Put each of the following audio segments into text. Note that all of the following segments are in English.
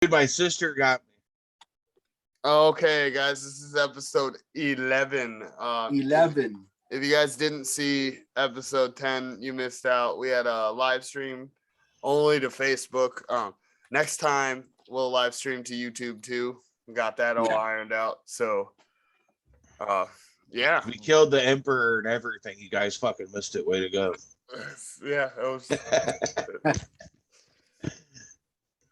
Dude, my sister got me. Okay, guys, this is episode 11. 11. If you guys didn't see episode 10, you missed out. We had a live stream only to Facebook. Next time we'll live stream to YouTube too. We got that all ironed out. So, yeah, We killed the emperor and everything. You guys fucking missed it. Way to go. yeah, it was.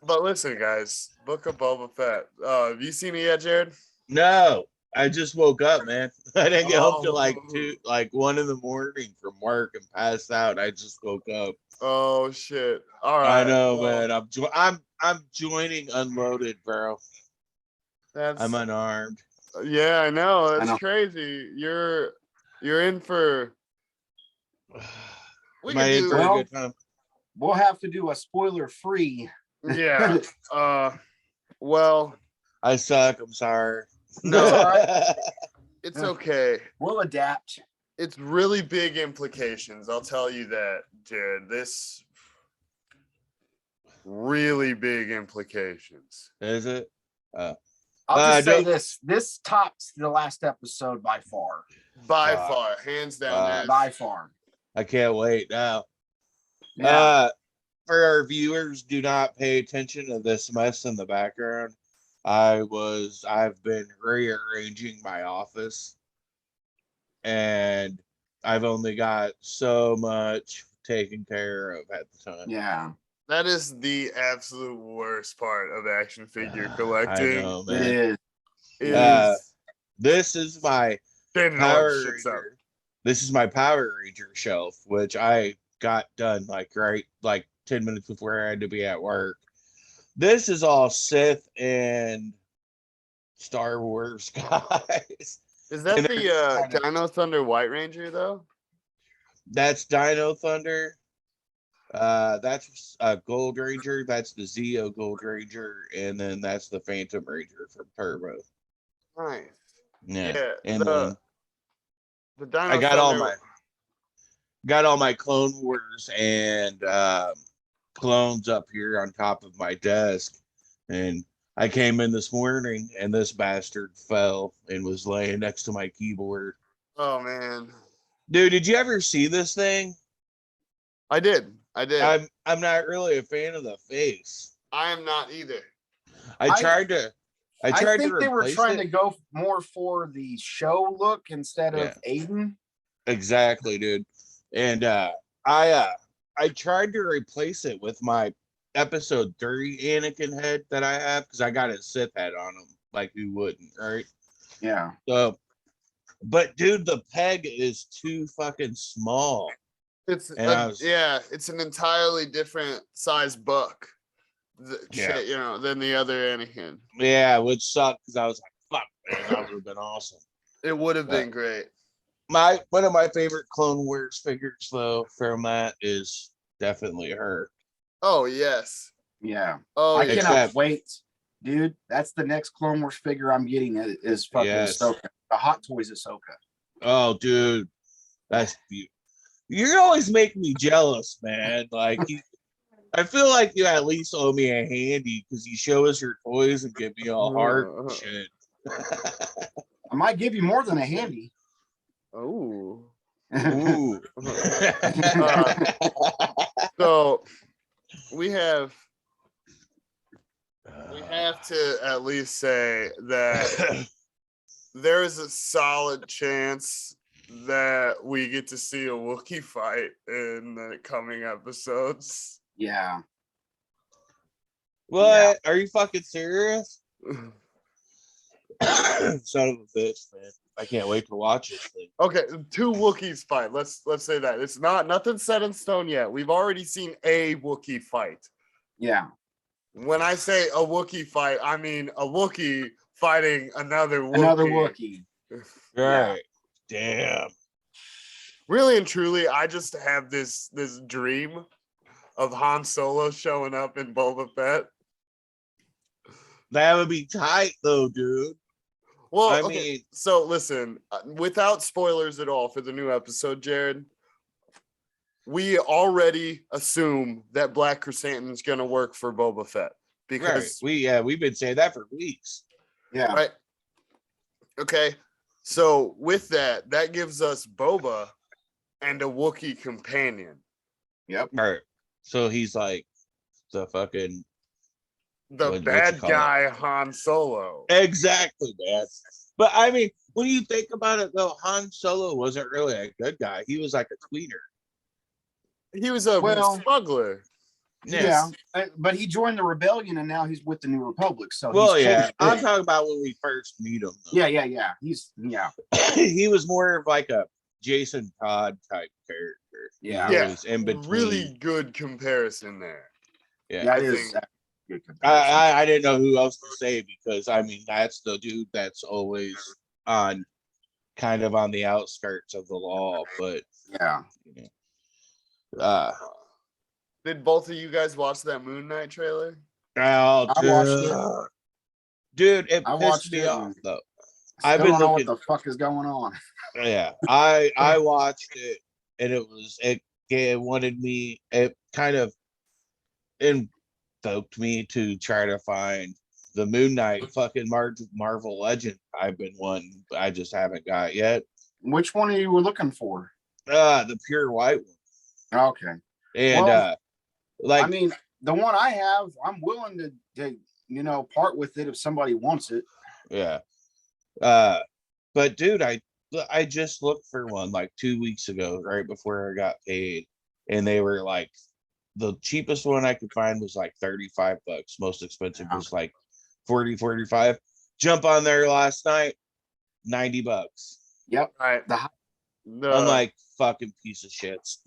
But listen, guys, Book of Boba Fett. Have you seen it yet, Jared? No, I just woke up, man. I didn't get home till like Oh. 1 in the morning from work and passed out. I just woke up. Oh shit! All right, I know, man. I'm joining Unloaded, bro. That's I'm unarmed. yeah, I know. That's I know. crazy. You're in for. We Am I can in do. for a Well- good time? We'll have to do a spoiler-free. Yeah. Well, I suck. I'm sorry. No. It's all right. it's okay. We'll adapt. It's really big implications. I'll tell you that, Jared. This really big implications. Is it? I'll just say don't- this. This tops the last episode by far. By Fuck. far, hands down. That. By far. I can't wait now. Yeah. For our viewers, do not pay attention to this mess in the background. I've been rearranging my office, and I've only got so much taken care of at the time. Yeah. That is the absolute worst part of action figure I collecting. know, It man. is. Is This is my standing Power on shit's up. Ranger. This is my Power Ranger shelf, which I got done like 10 minutes before I had to be at work. This is all Sith and Star Wars guys. Is that And the Dino Thunder White Ranger though? That's Dino Thunder. That's Gold Ranger. That's the Zeo Gold Ranger, and then that's the Phantom Ranger from Turbo. Nice. Yeah, Yeah. and the Dino I got all my Clone Wars and clones up here on top of my desk, and I came in this morning and this bastard fell and was laying next to my keyboard. Oh man, Dude, did you ever see this thing? I did. I'm not really a fan of the face. I am not either. I tried to I think they were replace trying it. to go more for the show look instead of Aiden. Exactly, dude. And I tried to replace it with my episode 3 Anakin head that I have because I got a Sith head on him. Like, who wouldn't, right? Yeah. So, but dude, the peg is too fucking small. It's And it's an entirely different size buck. Yeah. Shit, than the other Anakin. Yeah, which sucked because I was like, fuck, man, that would have been awesome. It would have been great. One of my favorite Clone Wars figures though from that is definitely her. Oh yes. Yeah. Oh I yeah. cannot Except- wait. Dude, that's the next Clone Wars figure I'm getting is fucking Yes. Ahsoka. The Hot Toys Ahsoka. Oh, dude, that's beautiful. You're always making me jealous, man. Like, I feel like you at least owe me a handy because you show us your toys and give me all heart and shit. I might give you more than a handy. Oh. Ooh. So we have to at least say that there is a solid chance that we get to see a Wookiee fight in the coming episodes. Yeah. What? Are you fucking serious? Son of a bitch, man. I can't wait to watch this thing. Okay, 2 Wookiees fight. Let's say that. It's nothing set in stone yet. We've already seen a Wookiee fight. Yeah. When I say a Wookiee fight, I mean a Wookiee fighting another Wookiee. Another Wookiee. Right. Damn. Really and truly, I just have this dream of Han Solo showing up in Boba Fett. That would be tight, though, dude. Well, I okay, mean- so listen, without spoilers at all for the new episode, Jared, we already assume that Black Chrysanthemum is going to work for Boba Fett. because we've been saying that for weeks. Yeah. right. Okay, so with that, that gives us Boba and a Wookiee companion. Yep. Right. So he's like the fucking The what you bad call it? guy Han Solo. Exactly, man. But I mean, when you think about it, though, Han Solo wasn't really a good guy. He was like a tweener. He was a Well, smuggler. Yeah. But he joined the rebellion and now he's with the New Republic. So Well, he's yeah. changed I'm it. talking about when we first meet him. Though. Yeah. He's He was more of like a Jason Todd type character. Yeah. He's always in between. Really good comparison there. Yeah, I it is. think- Good comparison. I didn't know who else to say because I mean that's the dude that's always on kind of on the outskirts of the law, but Yeah. you know, Did both of you guys watch that Moon Knight trailer? oh, I watched it. Dude, it I pissed watched me it off and though. I I've don't been know looking. what the fuck is going on. Yeah, I watched it and it wanted me. It kind of invoked me to try to find the Moon Knight fucking Marvel Legend I've been wanting. I just haven't got yet. Which one are you were looking for? The pure white one. Okay. And Well, like I mean, the one I have, I'm willing to part with it if somebody wants it. yeah. But dude, I just looked for one like 2 weeks ago, right before I got paid, and they were like the cheapest one I could find was like $35. Most expensive was like 40, 45. Jump on there last night, $90. Yep. Right. I'm like fucking piece of shits.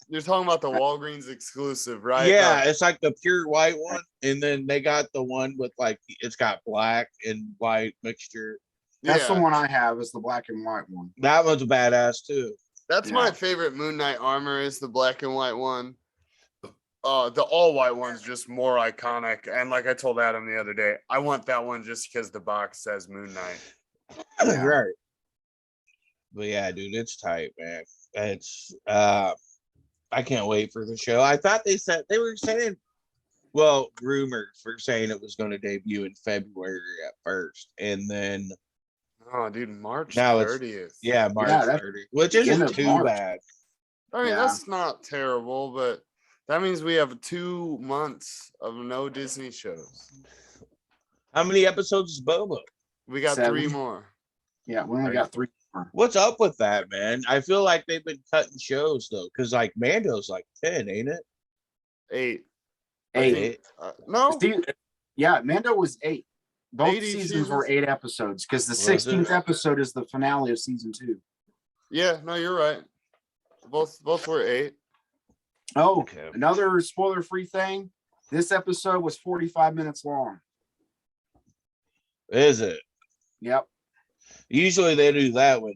You're talking about the Walgreens exclusive, right? Yeah, it's like the pure white one, and then they got the one with like it's got black and white mixture. That's yeah. the one I have is the black and white one. That one's badass too. That's my favorite Moon Knight armor is the black and white one. The all white one's just more iconic. And like I told Adam the other day, I want that one just because the box says Moon Knight. Yeah. Right. But yeah, dude, it's tight, man. It's I can't wait for the show. I thought they were saying, well, rumors were saying it was going to debut in February at first, and then Oh, dude, March now it's 30th. March Yeah, that's 30th, which the end isn't of too March. bad. I mean, Yeah. that's not terrible, but that means we have 2 months of no Disney shows. How many episodes is Boba? We got 7. 3 more. Yeah, we only got 3 more. What's up with that, man? I feel like they've been cutting shows though, because like Mando's like 10, ain't it? 8. 8. No, Yeah, Mando was 8. Both 80 seasons were 8 episodes because the Was it? 16th episode is the finale of season 2. yeah, no, you're right. Both were 8. Oh, Okay. another spoiler-free thing. This episode was 45 minutes long. Is it? Yep. Usually they do that when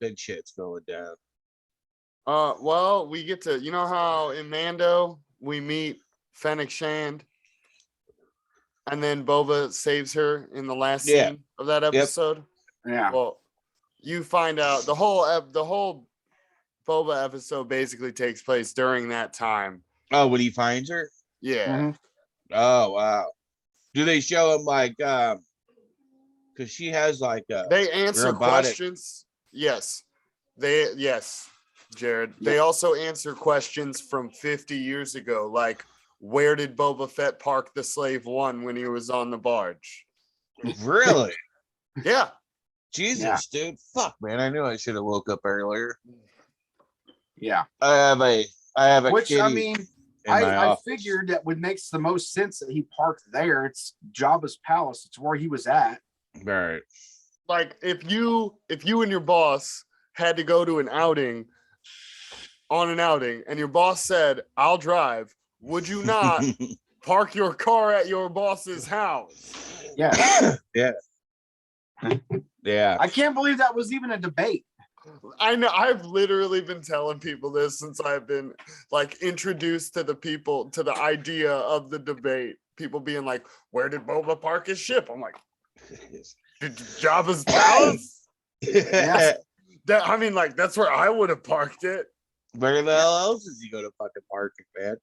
big shit's going down. Well, we get to, you know how in Mando we meet Fennec Shand, and then Boba saves her in the last scene of that episode. Yeah. Well, you find out the whole Boba episode basically takes place during that time. Oh, when he finds her? Yeah. Mhm. Oh wow. Do they show him like because she has like They answer robotic- questions. Yes. Jared. Yep. They also answer questions from 50 years ago, like where did Boba Fett park the Slave One when he was on the barge? Really? Yeah. Jesus, dude. Fuck, man. I knew I should have woke up earlier. Yeah. I have a Which kitty I mean, in my I office. figured that would makes the most sense that he parked there. It's Jabba's palace. It's where he was at. All right. Like if you and your boss had to go to an outing and your boss said, I'll drive, would you not park your car at your boss's house? Yeah. Yeah. Yeah. I can't believe that was even a debate. I know I've literally been telling people this since I've been like introduced to the idea of the debate. People being like, where did Boba park his ship? I'm like, Jabba's palace? Yeah. I mean, like, that's where I would have parked it. Where the hell else is he going to fucking park it, man?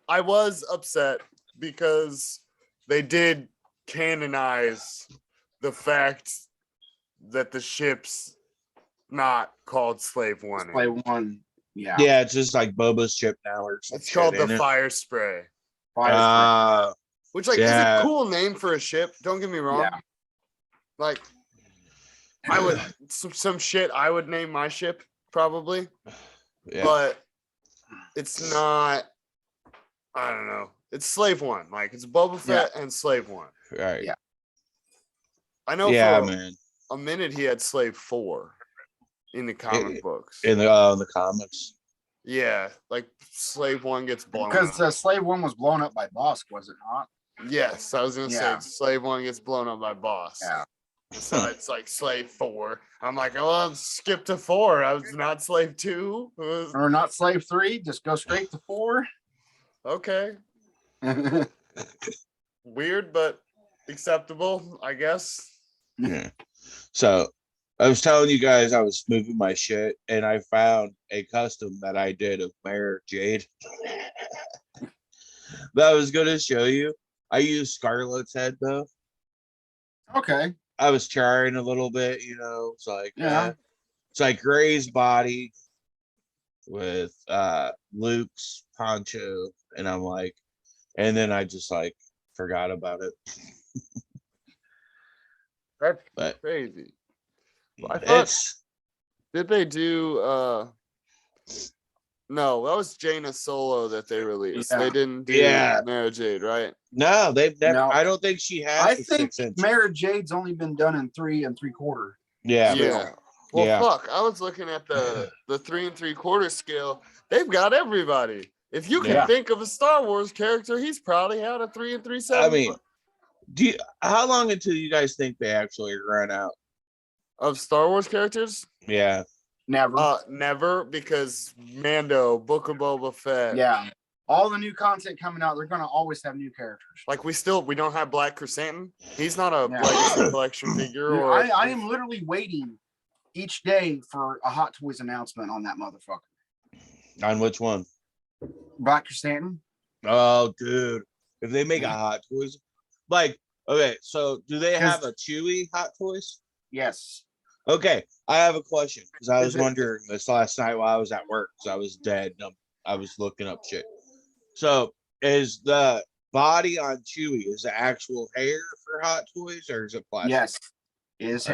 I was upset because they did canonize the fact that the ship's not called Slave One. Play one. Yeah. Yeah, it's just like Boba's ship now or something. It's called the Fire Spray. Fire Which like is a cool name for a ship. Don't get me wrong. Yeah. Like I would some shit I would name my ship probably. Yeah. But it's not, I don't know. It's Slave One. Like it's Boba Fett and Slave One. Right. Yeah. I know man. A minute he had Slave 4 in the comic books. In the comics. Yeah, like Slave 1 gets blown because up. Slave 1 was blown up by Bosk, was it not? Yes, I was gonna say Slave 1 gets blown up by Boss. Yeah. So it's like Slave 4. I'm like, oh, I'll skip to 4. I was not Slave 2. Or not Slave 3, just go straight to 4. Okay. Weird, but acceptable, I guess. Yeah. So I was telling you guys I was moving my shit and I found a custom that I did of Mayor Jade that I was going to show you. I used Scarlet's head though. Okay. I was trying a little bit, it's like, it's like Rey's body with Luke's poncho. And I'm like, and then I just like forgot about it. That's crazy. Well, I thought, did they do no, that was Jaina Solo that they released. They didn't do Mara Jade, right? No, they've never. No. I don't think she has. I think Mara Jade's only been done in 3 3/4. Yeah. Well, fuck. I was looking at the 3 3/4 scale. They've got everybody. If you can think of a Star Wars character, he's probably had a 3 3/7. I mean, how long until you guys think they actually run out of Star Wars characters? Yeah. Never, because Mando, Book of Boba Fett. Yeah. All the new content coming out, they're gonna always have new characters. Like we don't have Black Chrysanthemum. He's not a Legacy Collection figure. Or I am literally waiting each day for a Hot Toys announcement on that motherfucker. On which one? Black Chrysanthemum. Oh, dude! If they make a Hot Toys, like, okay, so do they have a Chewie Hot Toys? Yes. Okay, I have a question because I was wondering this last night while I was at work because I was dead. And I was looking up shit. So, is the body on Chewie is the actual hair for Hot Toys or is it plastic? Yes, is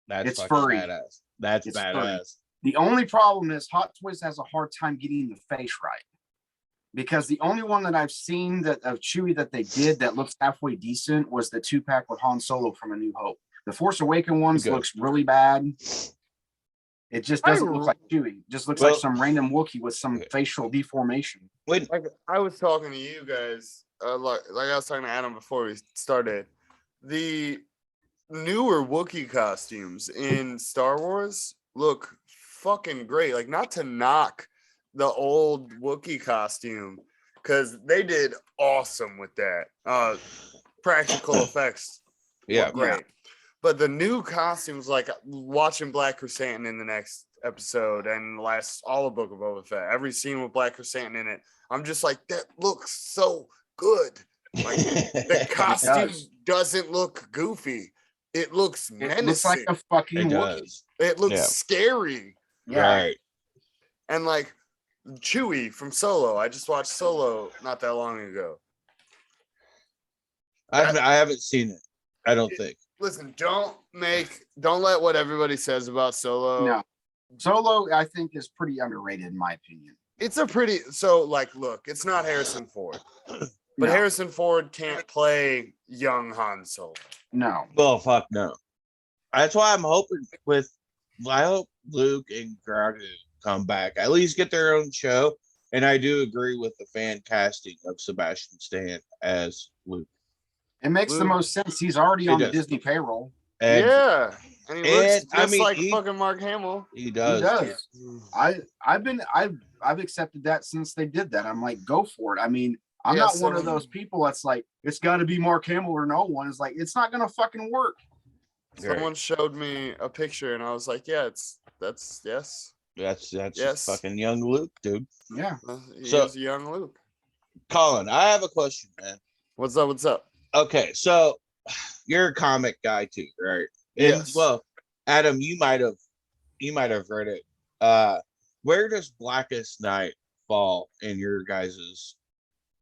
that's furry. Badass. That's badass. Furry. The only problem is Hot Toys has a hard time getting the face right because the only one that I've seen that of Chewie that they did that looks halfway decent was the 2-pack with Han Solo from A New Hope. The Force Awakens ones looks really bad. It just doesn't look like Chewie. It just looks like some random Wookiee with some facial deformation. Like I was talking to you guys, like I was talking to Adam before we started. The newer Wookiee costumes in Star Wars look fucking great. Like, not to knock the old Wookiee costume, because they did awesome with that. Practical effects. Yeah, great. But the new costumes, like watching Black Chrysanthemum in the next episode and all of Book of Boba Fett, every scene with Black Chrysanthemum in it, I'm just like, that looks so good. Like the costume doesn't look goofy. It looks menacing. It looks like a fucking Wookiee. It looks scary. Yeah. Right. And like Chewie from Solo. I just watched Solo not that long ago. I haven't seen it. I don't think. Listen, don't let what everybody says about Solo. No. Solo, I think, is pretty underrated in my opinion. It's look, it's not Harrison Ford. But Harrison Ford can't play young Han Solo. No. Well, fuck no. That's why I'm hoping I hope Luke and Grogu come back. At least get their own show. And I do agree with the fan casting of Sebastian Stan as Luke. It makes the most sense. He's already on the Disney payroll. And, and he looks just like fucking Mark Hamill. He does. He does. I've accepted that since they did that. I'm like, go for it. I mean, I'm not one of those people that's like, it's got to be Mark Hamill or no one. It's like, it's not gonna fucking work. Someone showed me a picture and I was like, that's fucking young Luke, dude. Yeah. He is young Luke. Colin, I have a question, man. What's up? What's up? Okay, so you're a comic guy too, right? And Yes. well, Adam, you might have read it. Uh, where does Blackest Night fall in your guys's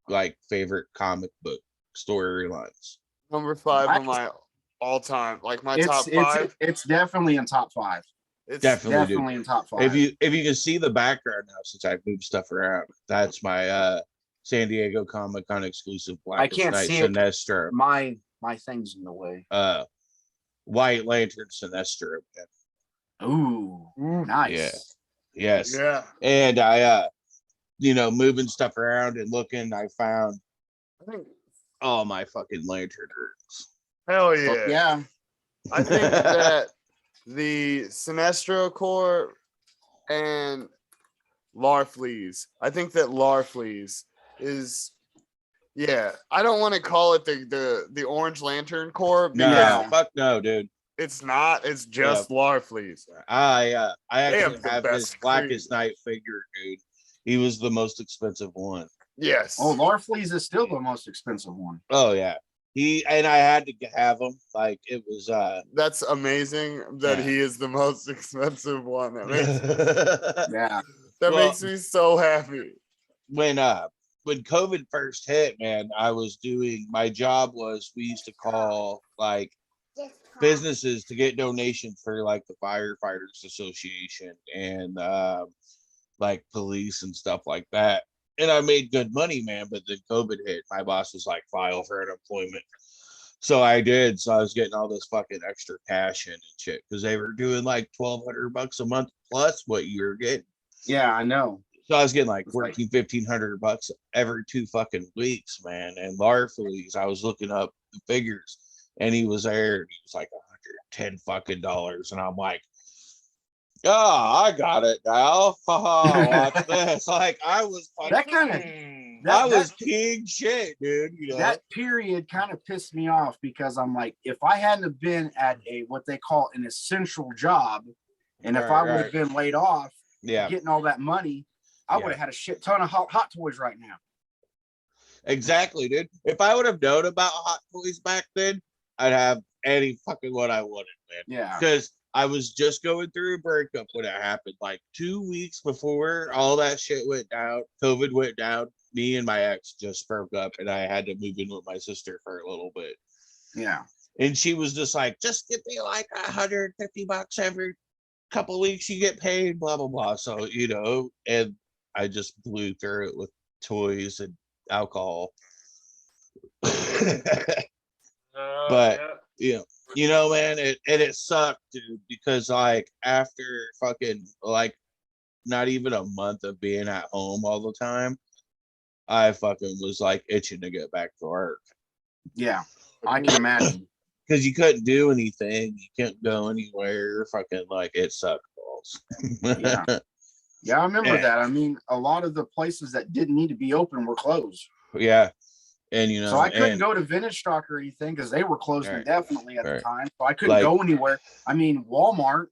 like favorite comic book storylines? Number 5 on Black- my all time, like my It's top it's 5. it's definitely in top 5. It's Definitely, dude. Definitely in top 5. If you can see the background now, since I've moved stuff around, that's my San Diego Comic Con exclusive Blackest can't Night see it. Sinestro. My thing's in the way. White Lantern Sinestro. Ooh, nice. Yes. yeah. And I moving stuff around and looking, I found I think all my fucking lantern rooms. hell Yeah. yeah. I think that the Sinestro Corps and Larfleeze. I think that Larfleeze is, yeah. I don't want to call it the Orange Lantern Corps No, because fuck no, dude. it's not. It's just Larfleeze. I actually have the have his best Blackest creed. Night figure, dude. He was the most expensive one. Yes. Oh, Larfleeze is still the most expensive one. Oh yeah. I had to have him. Like it was That's amazing that Yeah. he is the most expensive one. That makes Yeah. that Well- makes me so happy. when COVID first hit, man, I was doing my job was we used to call like businesses to get donations for like the firefighters association and like police and stuff like that. And I made good money, man, but then COVID hit. My boss was like, file for unemployment. So I did. So I was getting all this fucking extra cash in and shit because they were doing like $1,200 a month plus what you were getting. Yeah, I know. So I was getting like It's like- $1,500 every 2 fucking weeks, man. And Larfleeze, I was looking up the figures and he was there and he was like $110 fucking dollars. And I'm like, oh, I got it now. Watch this. Like I was fucking, That kind of I was king shit, dude. You know? that period kind of pissed me off because I'm like, if I hadn't have been at a what they call an essential job, and if I would have been laid off, Yeah, getting all that money, I would have had a shit ton of hot toys right now. exactly, dude. If I would have known about Hot Toys back then, I'd have any fucking what I wanted, man. Yeah. Because I was just going through a breakup when it happened, like 2 weeks before all that shit went down. COVID went down. Me and my ex just broke up, and I had to move in with my sister for a little bit. Yeah. And she was just like, "Just give me like $150 every couple weeks. You get paid, blah blah blah." So and I just blew through it with toys and alcohol. But man, it sucked, dude, because like after fucking like not even a month of being at home all the time, I fucking was like itching to get back to work. Yeah. I can imagine. Because you couldn't do anything, you couldn't go anywhere. Fucking like it sucked balls. Yeah. Yeah, I remember Yeah. that. I mean, a lot of the places that didn't need to be open were closed. Yeah. And So I couldn't go to Vintage Stock or anything because they were closed Right. indefinitely at the Right. time. So I couldn't Like- go anywhere. I mean, Walmart,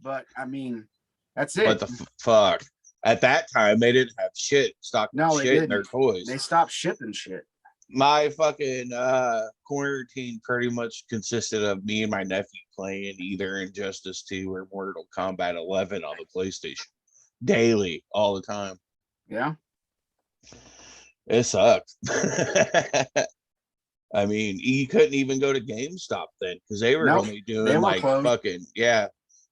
but I mean, that's it. What the fuck? At that time, they didn't have shit stock No, they shit in their didn't. toys. They stopped shipping shit. My fucking quarantine pretty much consisted of me and my nephew playing either Injustice 2 or Mortal Kombat 11 on the PlayStation daily, all the time. Yeah. It sucked. I mean, you couldn't even go to GameStop then because they were Nope, only they doing were like closed. fucking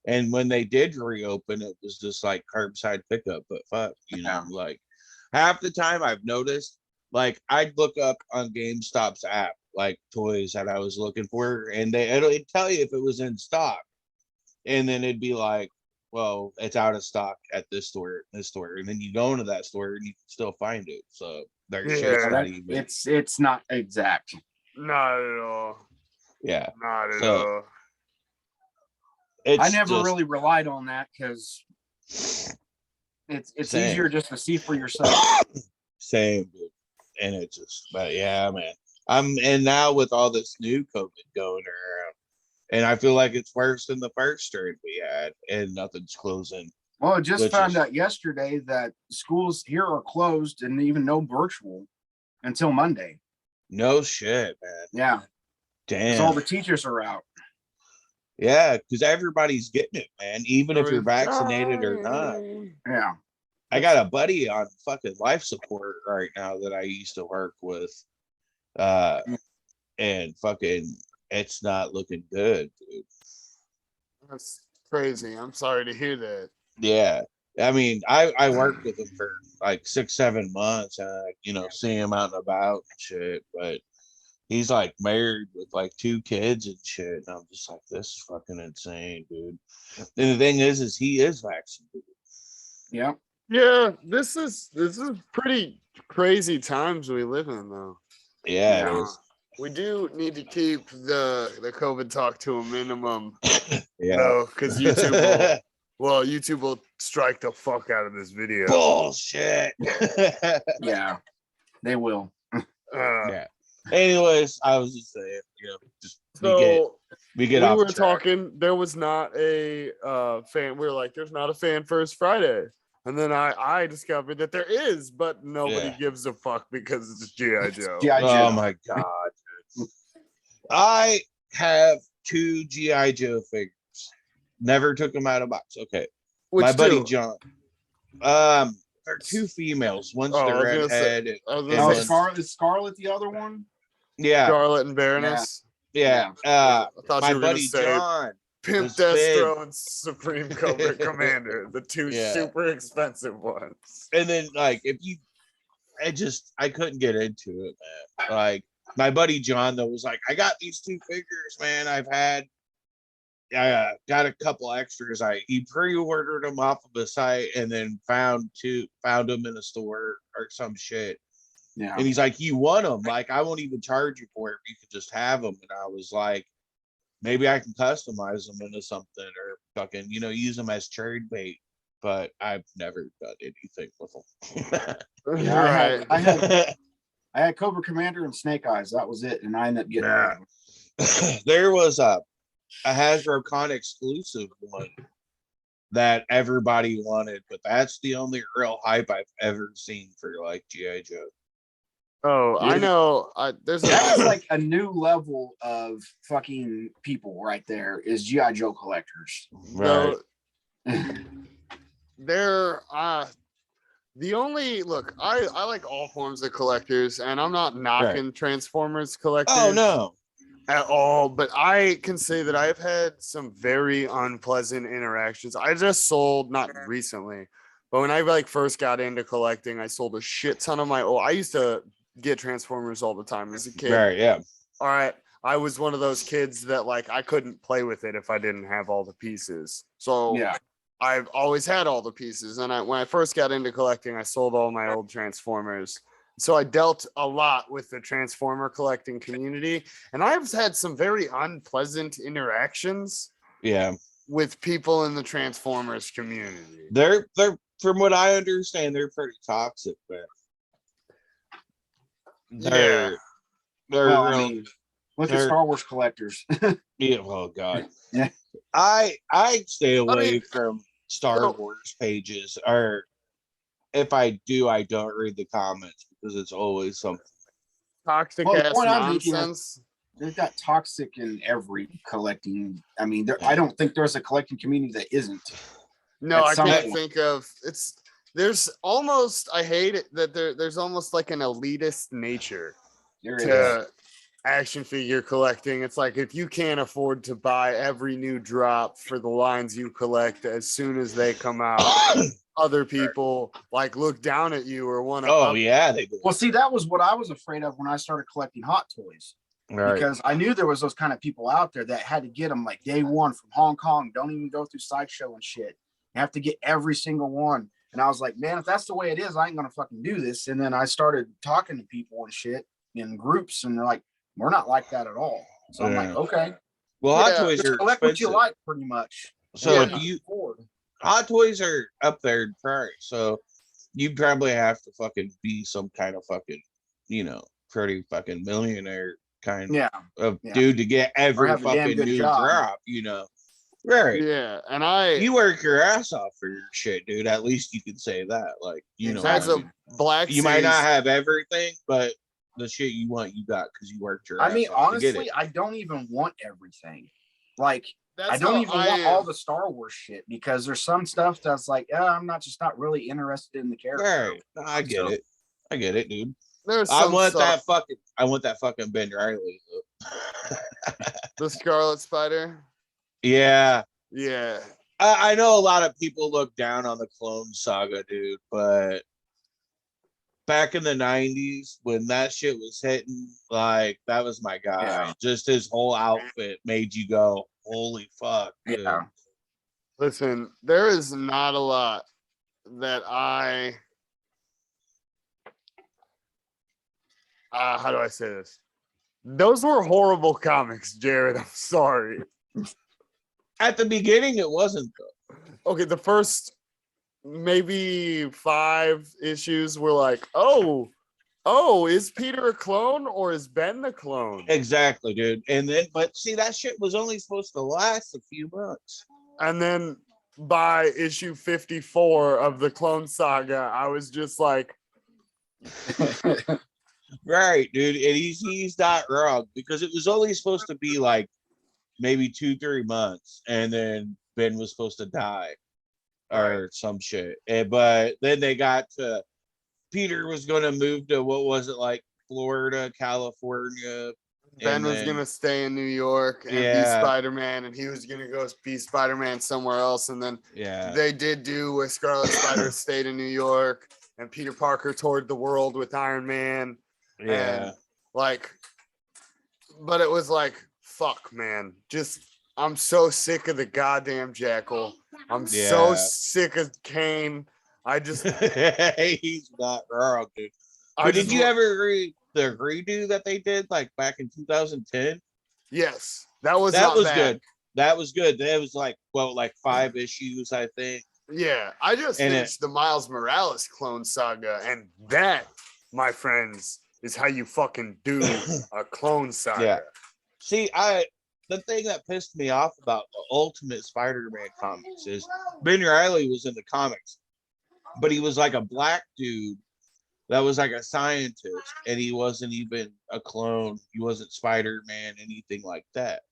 And when they did reopen, it was just like curbside pickup. But fuck, Yeah. like half the time I've noticed, like I'd look up on GameStop's app like toys that I was looking for, and it'd tell you if it was in stock, and then it'd be like, well, it's out of stock at this store, and then you go into that store and you can still find it. So their Yeah, shit's not That- even. it's not exact. Not at all. Yeah, Not at So- all. it's I never just- really relied on that because it's Same. easier just to see for yourself. Same, dude. And it just, but yeah, man. And now with all this new COVID going around, and I feel like it's worse than the first strain we had, and nothing's closing. Well, I just Which found is- out yesterday that schools here are closed and even no virtual. until Monday. No shit, man. Yeah, because all Damn. the teachers are out. Yeah, because everybody's getting it, man. Even if you're vaccinated or not. Yeah. I got a buddy on fucking life support right now that I used to work with. And fucking it's not looking good, dude. That's crazy. I'm sorry to hear that. Yeah. I mean, I worked with him for like 6-7 months and see him out and about and shit, but he's like married with like 2 kids and shit. And I'm just like, this is fucking insane, dude. And the thing is he is vaccinated. Yeah. Yeah, this is pretty crazy times we live in, though. Yeah, it is. We do need to keep the COVID talk to a minimum, Yeah. though, because YouTube will strike the fuck out of this video. Bullshit. Yeah, they will. Yeah. Anyways, I was just saying, just So we get off were track. talking. There was not a fan. We were like, "There's not a Fan First Friday," and then I discovered that there is, but nobody gives a fuck because it's G.I. Joe. G.I. Joe. Oh my god, dude. I have 2 G.I. Joe figures. Never took them out of box. Okay. Which my buddy two? John. They're 2 females. One's the I was gonna redhead. Oh, is Scarlet the other one? Yeah. Scarlet and Baroness. Yeah. I thought My you were gonna buddy say John. Pimp was big. Destro and Supreme Cobra Commander, the 2 super expensive ones. And then like I couldn't get into it, man. Like my buddy John though was like, I got these 2 figures, man. I got a couple extras. He pre-ordered them off of the site and then found them in a store or some shit. Yeah. And he's like, you want them? Like, I won't even charge you for it. You can just have them. And I was like, maybe I can customize them into something or fucking, use them as trade bait. But I've never done anything with them. Yeah, I had Cobra Commander and Snake Eyes. That was it, and I ended up getting rid of them. There was a Hasbro Con exclusive one that everybody wanted, but that's the only real hype I've ever seen for like G.I. Joe. Oh, I know. That's like a new level of fucking people right there is G.I. Joe collectors. Right. They're the only look. I like all forms of collectors, and I'm not knocking Transformers collectors. Oh no, at all. But I can say that I've had some very unpleasant interactions. I just sold, not recently, but when I like first got into collecting, I sold a shit ton of my. I used to get Transformers all the time as a kid. Right? Yeah. All right. I was one of those kids that like I couldn't play with it if I didn't have all the pieces. So yeah. I've always had all the pieces. And when I first got into collecting, I sold all my old Transformers. So I dealt a lot with the Transformer collecting community. And I've had some very unpleasant interactions with people in the Transformers community. They're from what I understand, they're pretty toxic, man. They're well, I mean, look at Star Wars collectors. Yeah, oh god. Yeah. I stay away from Star Wars pages, or if I do, I don't read the comments because it's always something toxic ass nonsense. They've got toxic in every collecting. I mean, I don't think there's a collecting community that isn't. No, I can't think of it's. There's almost, I hate it that there's almost like an elitist nature to action figure collecting. It's like if you can't afford to buy every new drop for the lines you collect as soon as they come out, other people like look down at you or want to. Oh yeah, they do. Well, see, that was what I was afraid of when I started collecting Hot Toys. Right. Because I knew there was those kind of people out there that had to get them like day one from Hong Kong. Don't even go through Sideshow and shit. You have to get every single one. And I was like, man, if that's the way it is, I ain't gonna fucking do this. And then I started talking to people and shit in groups, and they're like, we're not like that at all. So I'm like, okay. Well, Hot Toys are collect what you like, pretty much. So if you Hot Toys are up there in price, so you probably have to fucking be some kind of fucking, pretty fucking millionaire kind of dude to get every fucking new drop, Right. Yeah. And you work your ass off for your shit, dude. At least you can say that. Like, as a black you might not have everything, but the shit you want, you got because you worked your I ass mean, off to get honestly, it. I don't even want everything. Like, That's I don't how even I want am. all the Star Wars shit because there's some stuff that's like, I'm just not really interested in the character. Right. No, I get So- it. I get it, dude. There's I some want stuff. I want that fucking Ben Riley. The Scarlet Spider. Yeah. Yeah. I know a lot of people look down on the Clone Saga, dude, but back in the 90s when that shit was hitting, like, that was my guy. Yeah. Just his whole outfit made you go, holy fuck, dude. Yeah. Listen, there is not a lot that how do I say this? Those were horrible comics, Jared. I'm sorry. At the beginning, it wasn't, though. Okay, the first maybe 5 issues were like, oh, is Peter a clone or is Ben the clone? Exactly, dude. And then, but see, that shit was only supposed to last a few months. And then by issue 54 of the Clone Saga, I was just like, Right, dude. And he's not wrong because it was only supposed to be like maybe 2-3 months, and then Ben was supposed to die or some shit. But then they got to Peter was going to move to what was it, like Florida, California. Ben and was then- gonna stay in New York and be Yeah. Spider-Man, and he was gonna go be Spider-Man somewhere else. And then Yeah. they did do where Scarlet Spider stayed in New York and Peter Parker toured the world with Iron Man. Yeah. And like, but it was like, fuck, man. Just I'm so sick of the goddamn Jackal. I'm so Yeah. sick of Kane. I just He's not wrong, dude. I But just did you wa- ever read the redo that they did like back in 2010? Yes, that was That not was bad. good. That was good. That was like, well, like 5 issues, I think. Yeah, I just And finished the Miles Morales Clone Saga, and that, my friends, is how you fucking do a Clone Saga. Yeah. See, the thing that pissed me off about the Ultimate Spider-Man comics is Ben Riley was in the comics, but he was like a black dude that was like a scientist, and he wasn't even a clone. He wasn't Spider-Man, anything like that.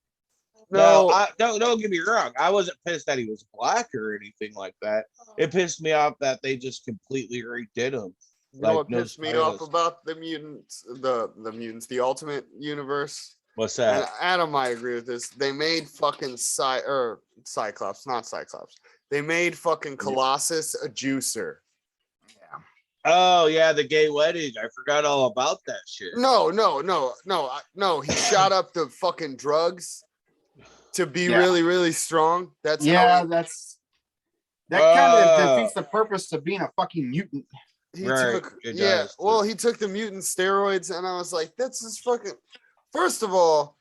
No, Don't get me wrong. I wasn't pissed that he was black or anything like that. It pissed me off that they just completely redid him. you know like, what no pissed me off spoilers. about the mutants, the mutants, the Ultimate Universe. What's And that? Adam might agree with this. They made fucking Cyclops, not Cyclops. They made fucking Colossus a juicer. Oh yeah, the gay wedding. I forgot all about that shit. No. He shot up the fucking drugs to be Yeah. really, really strong. That's Yeah, how that kind of Oh. defeats the purpose of being a fucking mutant. he Right, took. it Yeah, does, well, too. he took the mutant steroids, and I was like, "This is fucking." First of all,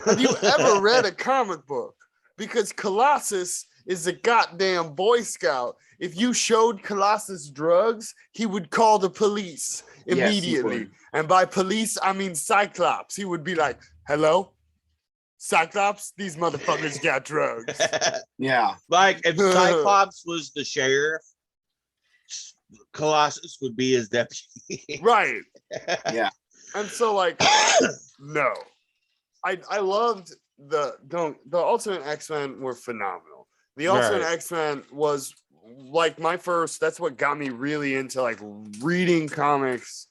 have you ever read a comic book? Because Colossus is a goddamn Boy Scout. If you showed Colossus drugs, he would call the police Yes, he immediately. would. And by police, I mean Cyclops. He would be like, "Hello, Cyclops, these motherfuckers got drugs." Yeah. Like if Cyclops was the sheriff, Colossus would be his deputy. Right. Yeah. And so like no. I loved the Ultimate X-Men were phenomenal. The Ultimate Right. X-Men was like my first, that's what got me really into like reading comics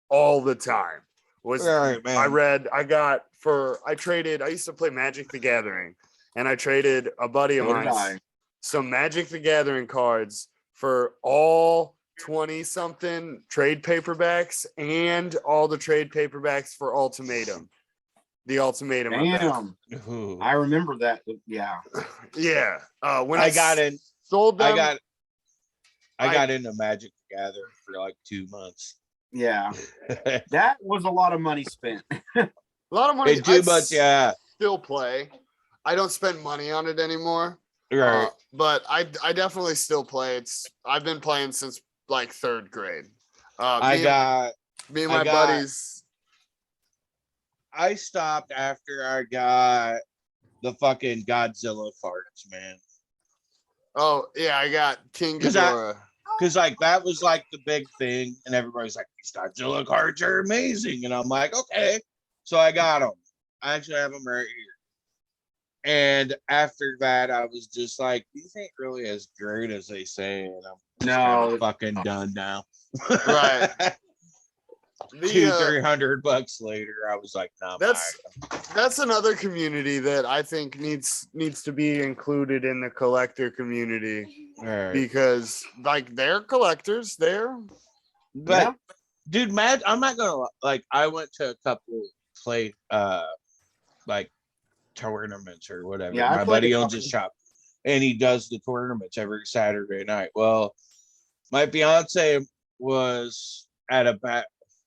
all the time. Was Right, man. I traded, I used to play Magic the Gathering, and I traded a buddy of So did mine I. some Magic the Gathering cards for all 20 something trade paperbacks and all the trade paperbacks for Ultimatum. The Ultimatum. event. Damn. Ooh. I remember that. Yeah. Yeah. When I got in. sold them, I I- got into Magic the Gathering for like 2 months. Yeah. That was a lot of money spent. a lot of money. Hey, 2 months, yeah. Still play. I don't spend money on it anymore. Right. But I definitely still play. I've been playing since like 3rd grade. Me and my buddies. I stopped after I got the fucking Godzilla farts, man. Oh yeah, I got King 'Cause I- Ghidorah. because like that was like the big thing, and everybody's like, these Godzilla cards are amazing, and I'm like, okay, so I got them. I actually have them right here. And after that, I was just like, these ain't really as great as they say, and I'm just kinda fucking done now. Right. $200-300 later, I was like, nah. That's another community that I think needs to be included in the collector community, because like they're collectors there. But dude, Matt, I'm not gonna like. I went to a couple play like tournaments or whatever. Yeah, my buddy owns his shop, and he does the tournaments every Saturday night. Well, my fiance was at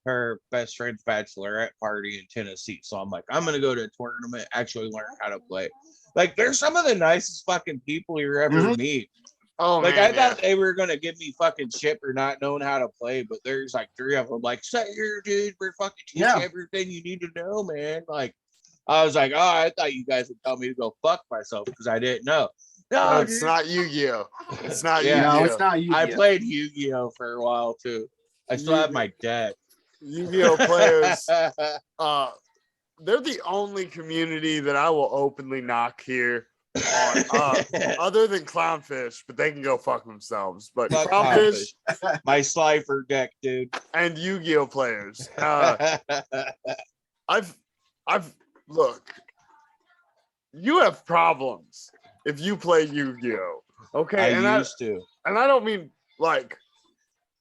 her best friend's bachelorette party in Tennessee. So I'm like, I'm gonna go to a tournament, actually learn how to play. Like, they're some of the nicest fucking people you ever meet. Oh, like, man, I thought they were gonna give me fucking shit for not knowing how to play, but there's like 3 of them. Like, sit here, dude. We're fucking teach you everything you need to know, man. Like, I was like, oh, I thought you guys would tell me to go fuck myself because I didn't know. No, it's not Yu-Gi-Oh. It's not Yeah. Yu-Gi-Oh. No, it's not Yu-Gi-Oh. I played Yu-Gi-Oh for a while too. I still have my deck. Yu-Gi-Oh players, they're the only community that I will openly knock here on, other than Clownfish, but they can go fuck themselves. But Fuck Clownfish, my Slifer deck, dude. and Yu-Gi-Oh players. I've look, you have problems if you play Yu-Gi-Oh. Okay, I used to. And I don't mean like,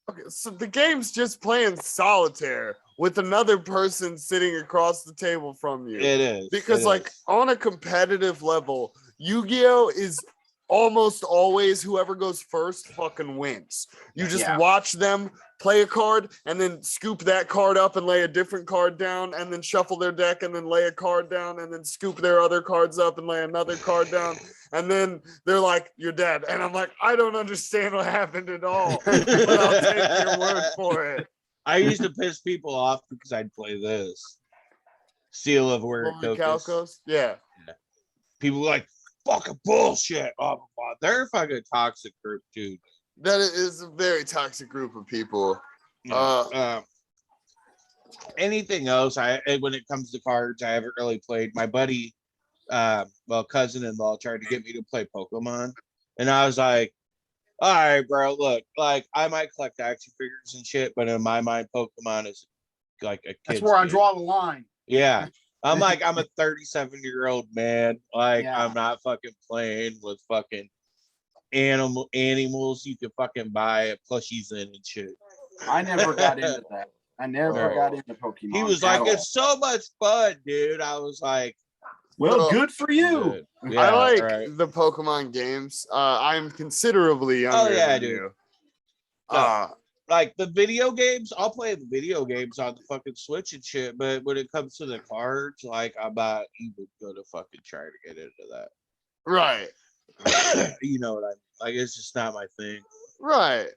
okay, so the game's just playing solitaire with another person sitting across the table from you. It is. Because on a competitive level, Yu-Gi-Oh is almost always whoever goes first fucking wins. You just watch them play a card and then scoop that card up and lay a different card down and then shuffle their deck and then lay a card down and then scoop their other cards up and lay another card down. And then they're like, you're dead. And I'm like, I don't understand what happened at all, but I'll take your word for it. I used to piss people off because I'd play this. Seal of Orichalcos. Yeah. People were like, fucking bullshit. Oh, they're a fucking toxic group, dude. That is a very toxic group of people. Anything else? When it comes to cards, I haven't really played. My buddy, cousin-in-law, tried to get me to play Pokemon, and I was like, all right, bro, look, like, I might collect action figures and shit, but in my mind, Pokemon is like a kid's That's where I draw the line. Yeah. I'm like, I'm a 37-year-old man. Like, I'm not fucking playing with fucking animals you can fucking buy plushies in and shit. I never got into that. I never got into Pokemon. He was like, it's so much fun, dude. I was like, well, good for you. Yeah, I like the Pokemon games. I'm considerably younger than you. Like the video games, I'll play the video games on the fucking Switch and shit, but when it comes to the cards, like, I'm not even gonna fucking try to get into that. Right. You know what I mean? Like, it's just not my thing. Right.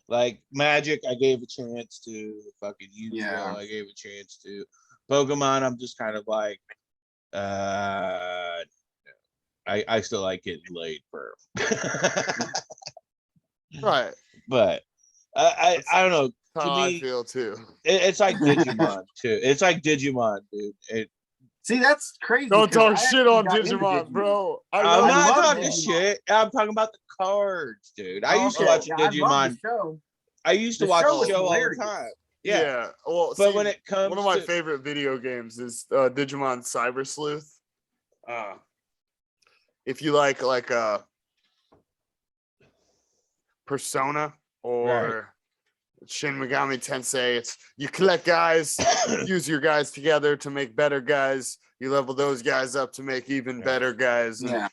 Like Magic, I gave a chance to. Fucking Yu-Gi-Oh, I gave a chance to. Pokemon, I'm just kind of like, I still like getting laid for right. But I don't know. To me, I feel too. It's like Digimon too. It's like Digimon, dude. See, that's crazy. Don't talk shit on Digimon, bro. I'm not talking shit. I'm talking about the cards, dude. I used to watch Digimon. I used to watch the show all the time. Yeah. Well, but when it comes, one of my favorite video games is Digimon Cyber Sleuth. If you like Persona or Shin Megami Tensei, it's you collect guys, use your guys together to make better guys. You level those guys up to make even better guys. Yeah.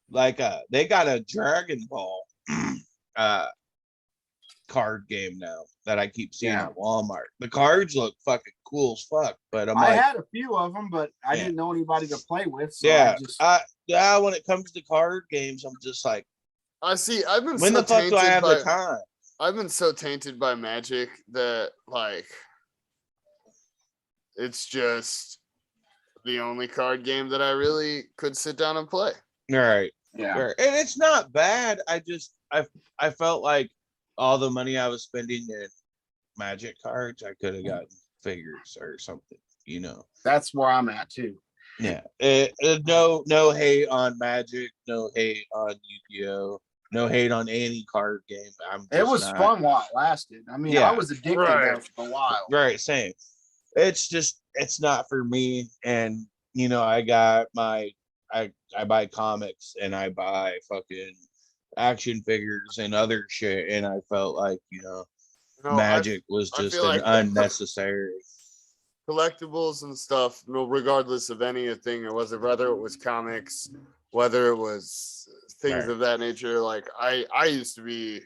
Like they got a Dragon Ball card game now that I keep seeing at Walmart. The cards look fucking cool as fuck, but I had a few of them, but I didn't know anybody to play with. So when it comes to card games, I'm just like, I've been when the fuck do I have the time? I've been so tainted by Magic that like it's just the only card game that I really could sit down and play. Right. Yeah. Right. And it's not bad. I just I felt like all the money I was spending in Magic cards, I could have gotten figures or something. That's where I'm at too. Yeah. No hate on Magic, no hate on Yu-Gi-Oh, no hate on any card game. It was fun while it lasted. I mean, I was addicted there for a while. Right, same. It's not for me. And I got I buy comics and I buy fucking action figures and other shit, and I felt like Magic was just an unnecessary collectibles and stuff, regardless of anything, or whether it was comics, whether it was things of that nature. Like I used to be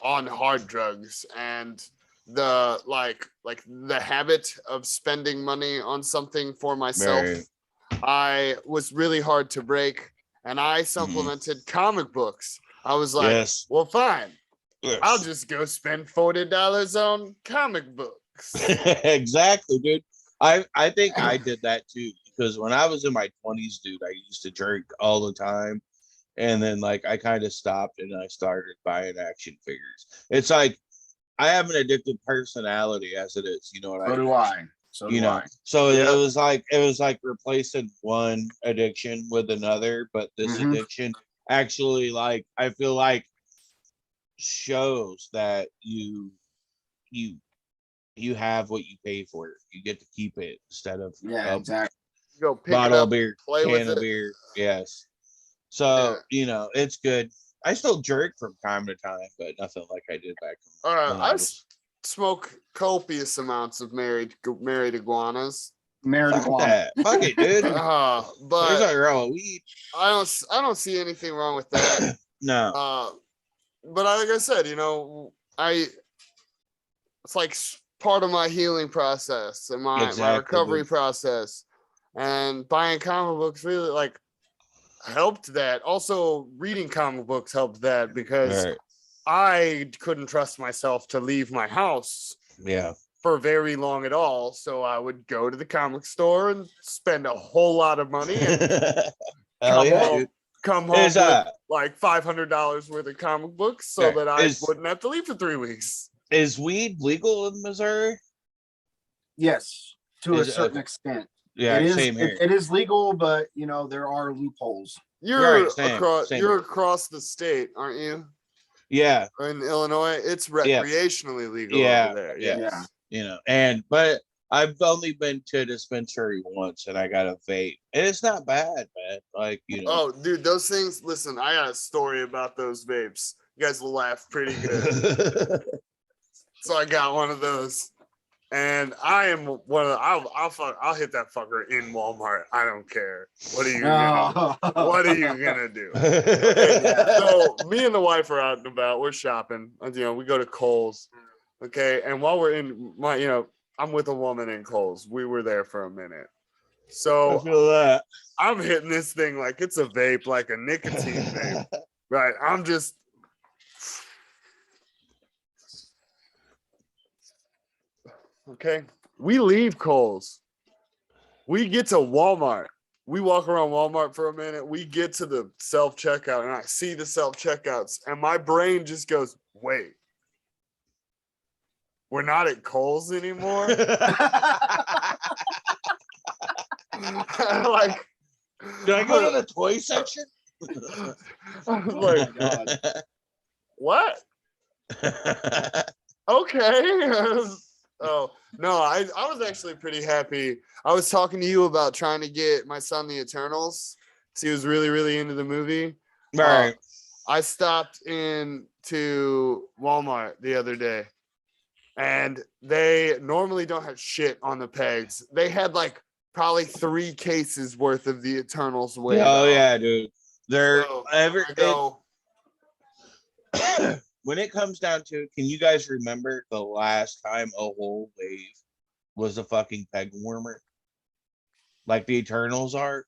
on hard drugs, and the like the habit of spending money on something for myself, I was really hard to break, and I supplemented comic books. I was like, well, fine. Yes. I'll just go spend $40 on comic books. Exactly, dude. I think I did that too, because when I was in my 20s, dude, I used to drink all the time. And then like I kind of stopped and I started buying action figures. It's like I have an addictive personality as it is, you know what I mean? So do I. So do I. So it was like replacing one addiction with another, but this addiction actually, like, I feel like shows that you have what you pay for. You get to keep it instead of exactly. Go pick bottle it up, of beer, can of beer. Yes. So it's good. I still jerk from time to time, but nothing like I did back then. I smoke copious amounts of married iguanas. Fuck it, dude. But there's nothing wrong with weed. I don't see anything wrong with that. No. But like I said, it's like part of my healing process and my recovery process. And buying comic books really like helped that. Also, reading comic books helped that, because I couldn't trust myself to leave my house for very long at all. So I would go to the comic store and spend a whole lot of money and come home with like $500 worth of comic books so that I wouldn't have to leave for 3 weeks. Is weed legal in Missouri? Yes, to a certain extent. Yeah, it is, same here. It is legal, but there are loopholes. You're across the state, aren't you? Yeah. In Illinois, it's recreationally legal over there. Yeah. But I've only been to a dispensary once, and I got a vape, and it's not bad, man. Like Oh, dude, those things. Listen, I got a story about those vapes. You guys will laugh pretty good. So I got one of those. And I am one of the, I'll hit that fucker in Walmart. I don't care. What are you gonna do? Okay, so me and the wife are out and about. We're shopping. We go to Kohl's. Okay, and while we're in I'm with a woman in Kohl's. We were there for a minute. So I feel that. I'm hitting this thing like it's a vape, like a nicotine vape. Right. I'm just. Okay, we leave Kohl's. We get to Walmart. We walk around Walmart for a minute. We get to the self-checkout, and I see the self-checkouts, and my brain just goes, wait, we're not at Kohl's anymore? Like, did I go to the toy section? I'm like, what? Okay. Oh, no, I was actually pretty happy. I was talking to you about trying to get my son the Eternals, because he was really, really into the movie. Right. I stopped into Walmart the other day, and they normally don't have shit on the pegs. They had like probably 3 cases worth of the Eternals. Yeah, dude. They're go. When it comes down to it, can you guys remember the last time a whole wave was a fucking peg warmer? Like the Eternals are?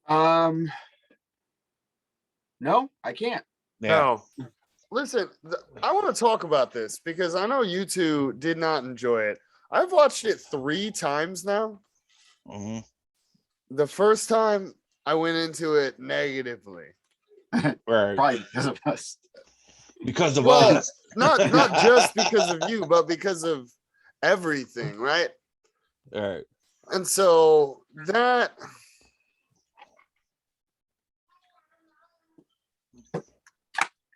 No, I can't. Yeah. No. Listen, I want to talk about this because I know you two did not enjoy it. I've watched it 3 times now. Mm-hmm. The first time I went into it negatively. Right. Probably because of us. Because of Well, us. not just because of you, but because of everything, right? All right. And so that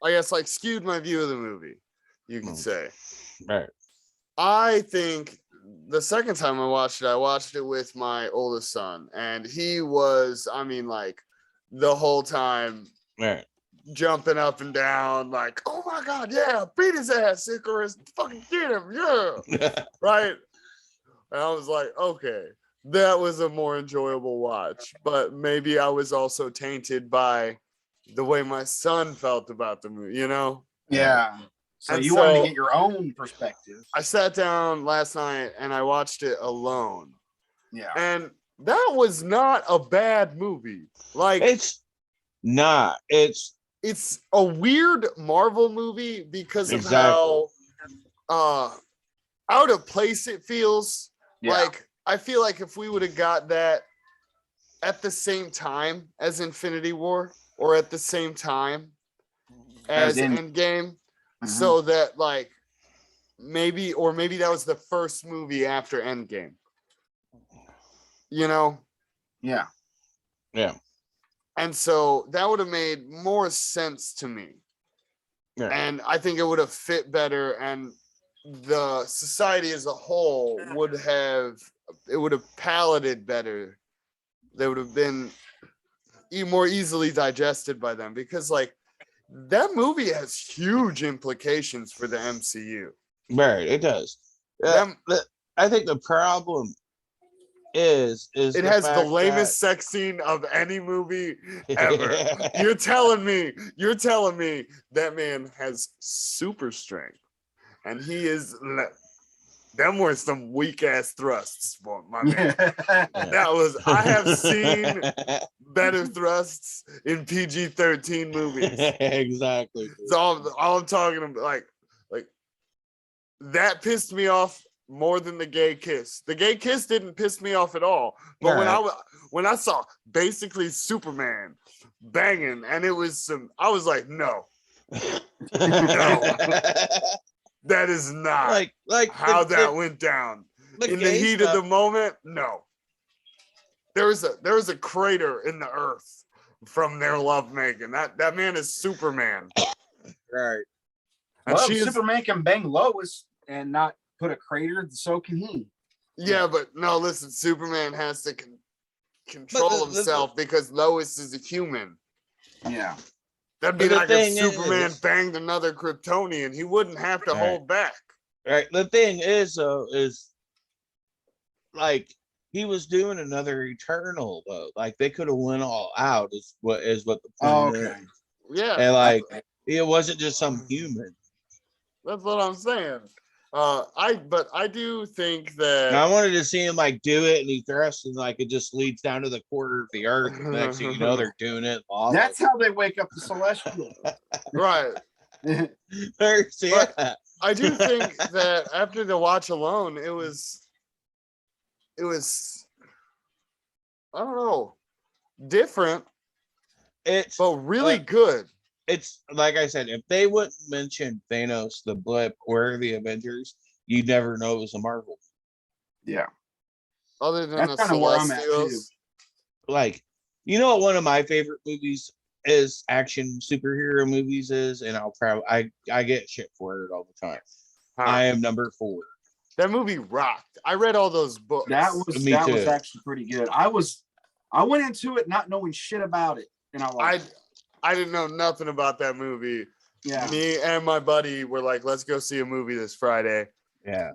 I guess like skewed my view of the movie, you can say. Right. I think the second time I watched it with my oldest son, and he was, I mean, like the whole time Right. jumping up and down, like, oh my God, yeah, beat his ass, Icarus, fucking get him, yeah, right? And I was like, okay, that was a more enjoyable watch, but maybe I was also tainted by the way my son felt about the movie, you know? Yeah. So And you wanted to so- get your own perspective. I sat down last night and I watched it alone. Yeah. And that was not a bad movie. Like It's not. It's a weird Marvel movie because of Exactly. how out of place it feels. Yeah. Like I feel like if we would have got that at the same time as Infinity War or at the same time as Endgame, so that like maybe that was the first movie after Endgame. You know? Yeah. yeah. And so that would have made more sense to me. Yeah. And I think it would have fit better, and the society as a whole would have palated better. They would have been more easily digested by them, because like that movie has huge implications for the MCU. Right. It does. I think the problem is it the has the fact lamest sex scene of any movie ever. that- You're telling me that man has super strength, and he is. Them were some weak ass thrusts, my man. That was. I have seen better thrusts in PG-13 movies. Exactly. So all I'm talking about, like that pissed me off more than the gay kiss. The gay kiss didn't piss me off at all. But when I saw basically Superman banging, and it was I was like, no, that is not like how that went down. In the heat of the moment, no. There was a crater in the earth from their lovemaking. That man is Superman. Right. And well, Superman can bang Lois and not put a crater, so can he. Yeah, but no, listen, Superman has to control himself because Lois is a human. Yeah. That'd be like if Superman banged another Kryptonian, he wouldn't have to hold back. Right. The thing is, though, is like he was doing another Eternal, though. Like they could have went all out. Is what the point is. Yeah. And like it wasn't just some human. That's what I'm saying. I do think that I wanted to see him like do it, and he thrusts, and like it just leads down to the quarter of the earth. And next thing you know, they're doing it. That's how they wake up the Celestial. Right. Yeah. I do think that after the watch alone, it was I don't know, different. But really good. It's like I said, if they wouldn't mention Thanos, the Blip, or the Avengers, you'd never know it was a Marvel. Yeah. Other than that's kind of where I'm at too. Like, you know what one of my favorite movies is, action superhero movies is, and I get shit for it all the time. I Am Number 4. That movie rocked. I read all those books. That was actually pretty good. I went into it not knowing shit about it, and I didn't know nothing about that movie. Yeah. Me and my buddy were like, let's go see a movie this Friday. Yeah.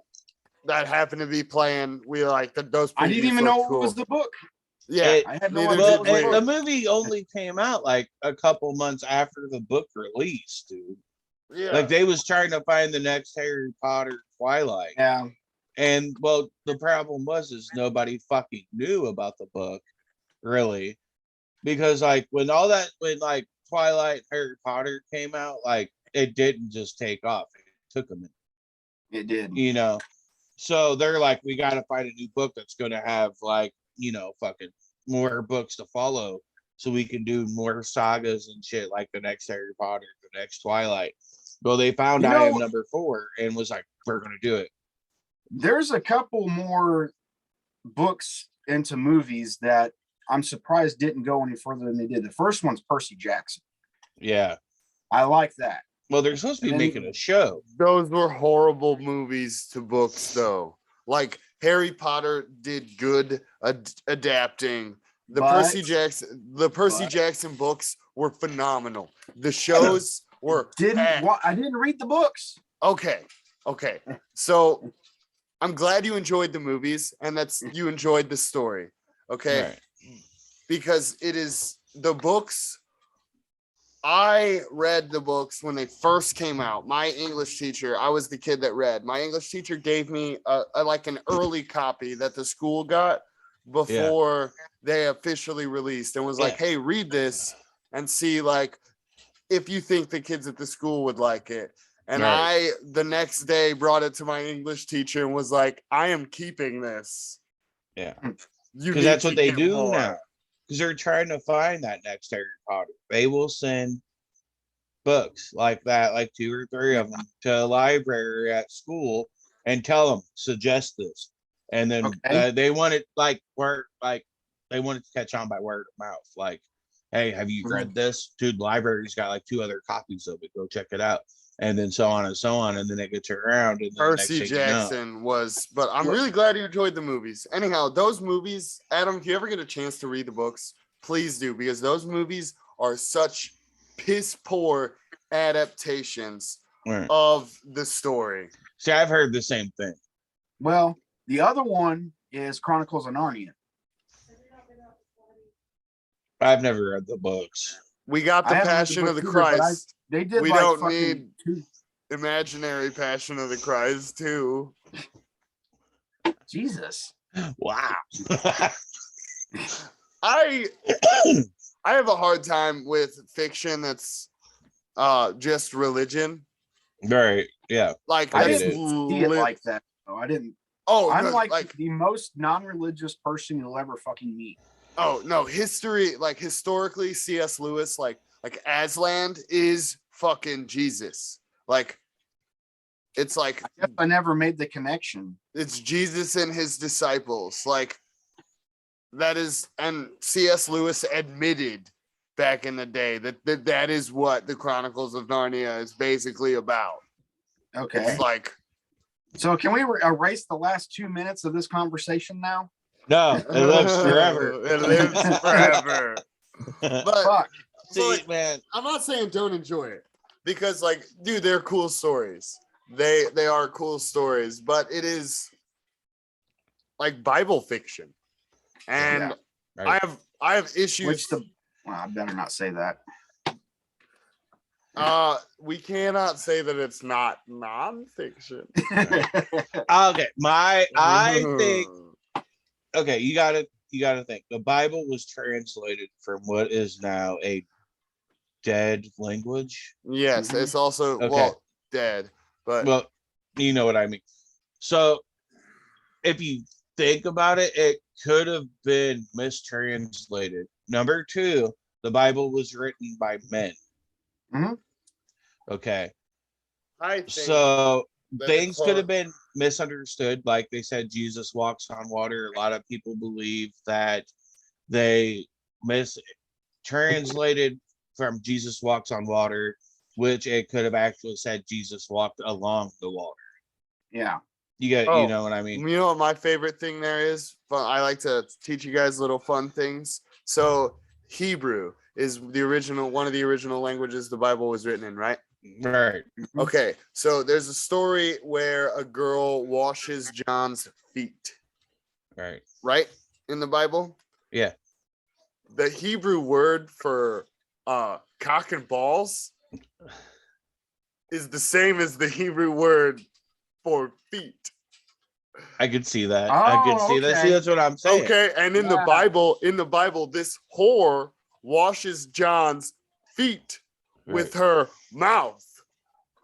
That happened to be playing. We like those. I didn't even know it was the book. Yeah. I had no idea. The movie only came out like a couple months after the book released, dude. Yeah. Like they was trying to find the next Harry Potter Twilight. Yeah. And well, the problem was nobody fucking knew about the book, really. Because like when like Twilight, Harry Potter came out, like it didn't just take off. It took a minute. It did. You know. So they're like, we gotta find a new book that's gonna have like, fucking more books to follow. so we can do more sagas and shit like the next Harry Potter, the next Twilight. Well, they found I Am number 4 and was like, we're going to do it. There's a couple more books into movies that I'm surprised didn't go any further than they did. The first one's Percy Jackson. Yeah. I like that. Well, they're supposed to be making a show. Those were horrible movies to books, though. Like Harry Potter did good adapting. The Percy Jackson books were phenomenal. The shows were I didn't read the books. Okay. So I'm glad you enjoyed the movies and you enjoyed the story. Okay. Right. Because it is the books. I read the books when they first came out. My English teacher, I was the kid that read. My English teacher gave me like an early copy that the school got before they officially released, and was like, hey, read this and see like if you think the kids at the school would like it. And I the next day brought it to my English teacher and was like, I am keeping this. Yeah. Because that's what they do now. Because they're trying to find that next Harry Potter. They will send books like that, like 2 or 3 of them, to a library at school and tell them, suggest this. And then they want it they want it to catch on by word of mouth. Like, hey, have you read this? Dude, the library's got like 2 other copies of it. Go check it out. And then so on and so on. And then it gets around. And Percy Jackson was, but I'm really glad you enjoyed the movies. Anyhow, those movies, Adam, if you ever get a chance to read the books, please do, because those movies are such piss poor adaptations of the story. See, I've heard the same thing. Well, the other one is Chronicles of Narnia. I've never read the books. We got the Passion of the Christ. They did. We don't need imaginary Passion of the Christ too. Jesus. Wow. I have a hard time with fiction that's just religion. Right. Yeah. Like I didn't see it like that. No, I didn't. Oh, I'm no, like the most non-religious person you'll ever fucking meet. Oh no, history, like historically, C.S. Lewis, like Aslan is fucking Jesus. Like it's like I never made the connection. It's Jesus and his disciples. Like that is, and C.S. Lewis admitted back in the day that is what the Chronicles of Narnia is basically about. Okay. It's like, so can we erase the last 2 minutes of this conversation now? No, it lives forever. It lives forever. But fuck. See, like, man, I'm not saying don't enjoy it, because like, dude, they're cool stories. They are cool stories, but it is like Bible fiction, and I have issues. Well, I better not say that. We cannot say that it's not nonfiction. Okay, I think. Okay, you gotta think. The Bible was translated from what is now a dead language. Yes, it's also dead, but well, you know what I mean. So, if you think about it, it could have been mistranslated. Number 2, the Bible was written by men. Mm-hmm. Okay. I think so things could have been misunderstood. Like they said, Jesus walks on water. A lot of people believe that they mistranslated from Jesus walks on water, which it could have actually said Jesus walked along the water. Yeah. You know what I mean? You know what my favorite thing there is? I like to teach you guys little fun things. So Hebrew is one of the original languages the Bible was written in, right? Right. Okay, so there's a story where a girl washes John's feet. Right? In the Bible? Yeah. The Hebrew word for cock and balls is the same as the Hebrew word for feet. I could see that. I could see that. See, that's what I'm saying. Okay, and in the Bible, this whore washes John's feet with her mouth.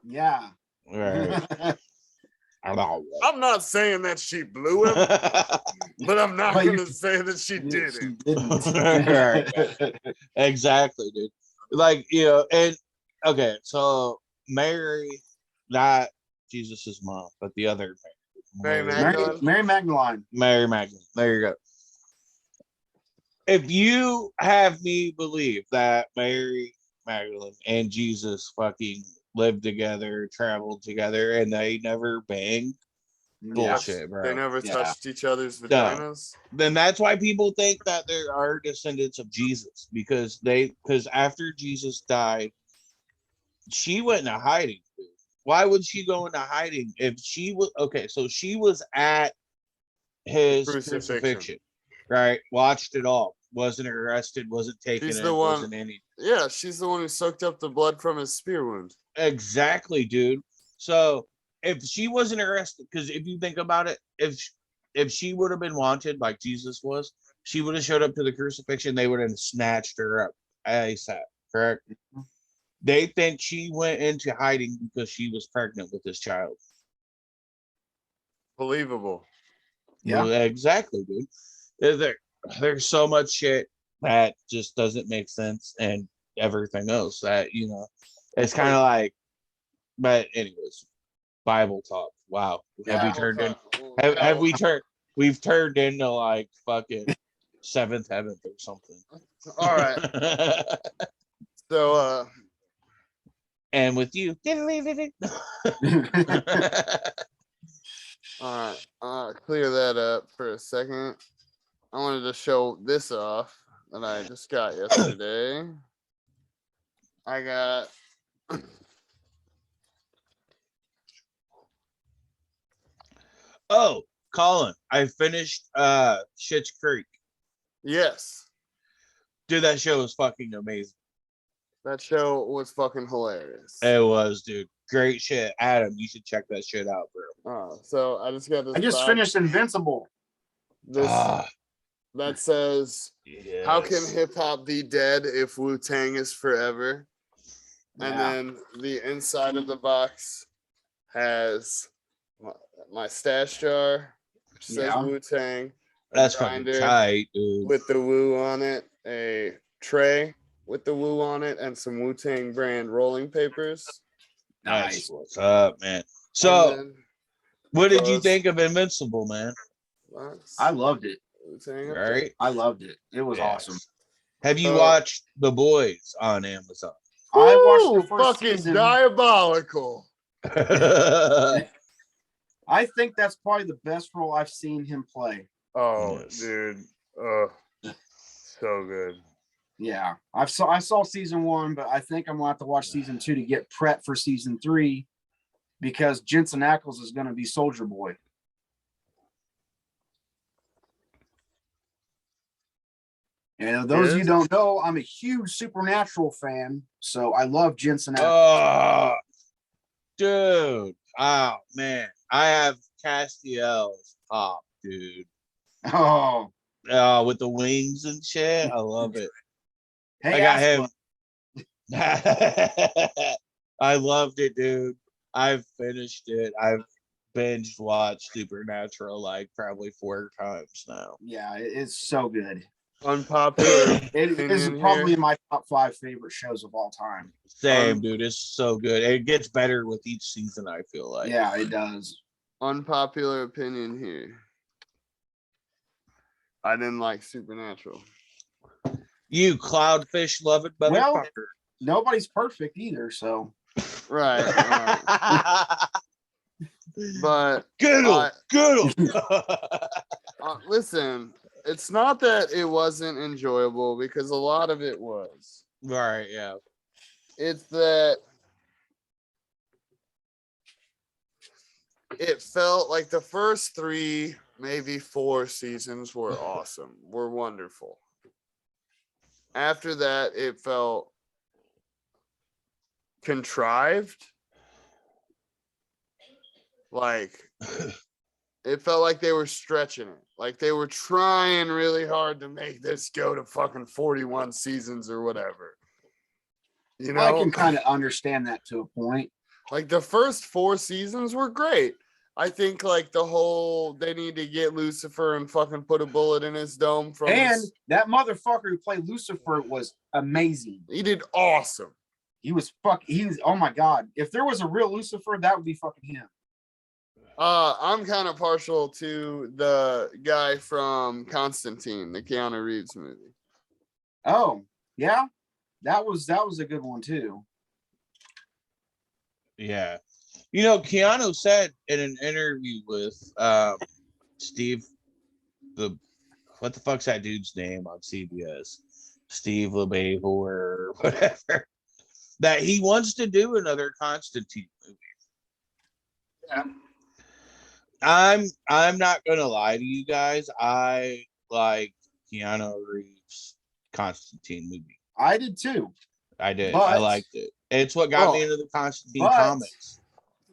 Yeah. Right. I'm not saying that she blew him, but I'm not going to say that she didn't. Exactly, dude. Like, you know, and okay, so Mary, not Jesus's mom, but the other Mary Mary. Magdalene. Mary Magdalene. Mary Magdalene. There you go. If you have me believe that Mary Magdalene and Jesus fucking lived together, traveled together, and they never banged, bullshit, bro. They never touched each other's No. vaginas. Then that's why people think that there are descendants of Jesus, because after Jesus died, she went into hiding. Dude. Why would she go into hiding if she was okay? So she was at his crucifixion, right? Watched it all. Wasn't arrested. Wasn't taken in. Wasn't any. Yeah, she's the one who soaked up the blood from his spear wound. Exactly, dude. So if she wasn't arrested, because if you think about it, if she would have been wanted like Jesus was, she would have showed up to the crucifixion. They would have snatched her up ASAP. Correct. They think she went into hiding because she was pregnant with this child. Believable. Yeah, well, exactly, dude. There's so much shit that just doesn't make sense, and everything else that it's kind of like. But anyways, Bible talk. Wow, have we turned in? Have we turned? We've turned into like fucking seventh heaven or something. All right. So and with you. all right. Clear that up for a second. I wanted to show this off that I just got yesterday. I got Oh, Colin, I finished Schitt's Creek. Yes. Dude, that show was fucking amazing. That show was fucking hilarious. It was, dude. Great shit. Adam, you should check that shit out, bro. So I just got this. I just finished Invincible. That says, yes. How can hip hop be dead if Wu-Tang is forever? And then the inside of the box has my stash jar, which says Wu-Tang. That's fucking tight, dude. With the Wu on it, a tray with the Wu on it, and some Wu-Tang brand rolling papers. Nice. What's up, man? So, what did you think of Invincible, man? I loved it. Right? I loved it. It was awesome. Have you watched The Boys on Amazon? I watched the first fucking season. Diabolical. I think that's probably the best role I've seen him play. Oh, yes. Dude. So good. Yeah. I saw season 1, but I think I'm gonna have to watch season 2 to get prepped for season 3 because Jensen Ackles is gonna be Soldier Boy. And those of you don't know, I'm a huge Supernatural fan, so I love Jensen Ackles. Oh, dude. Oh, man. I have Castiel's pop, dude. Oh. With the wings and shit. I love it. Hey, I got him. I loved it, dude. I've finished it. I've binge watched Supernatural like probably 4 times now. Yeah, it's so good. Unpopular. It is probably my top 5 favorite shows of all time. Same, dude. It's so good. It gets better with each season, I feel like. Yeah, it does. Unpopular opinion here. I didn't like Supernatural. You cloudfish loving motherfucker. Well, nobody's perfect either, so. Right. But good. Listen, it's not that it wasn't enjoyable because a lot of it was. Right, yeah. It's that it felt like the first 3, maybe 4 seasons were awesome, were wonderful. After that, it felt contrived. Like, it felt like they were stretching it. Like they were trying really hard to make this go to fucking 41 seasons or whatever. You know, I can kind of understand that to a point. Like the first 4 seasons were great. I think like they need to get Lucifer and fucking put a bullet in his dome from And that motherfucker who played Lucifer was amazing. he did awesome. He was oh my god. If there was a real Lucifer, that would be fucking him. I'm kind of partial to the guy from Constantine, the Keanu Reeves movie. Oh, yeah. That was a good one too. Yeah. You know, Keanu said in an interview with Steve, what the fuck's that dude's name on CBS? Steve LeBay or whatever. That he wants to do another Constantine movie. Yeah. I'm not gonna lie to you guys. I like Keanu Reeves' Constantine movie. I did too. I did. But, I liked it. It's what got me into the Constantine comics.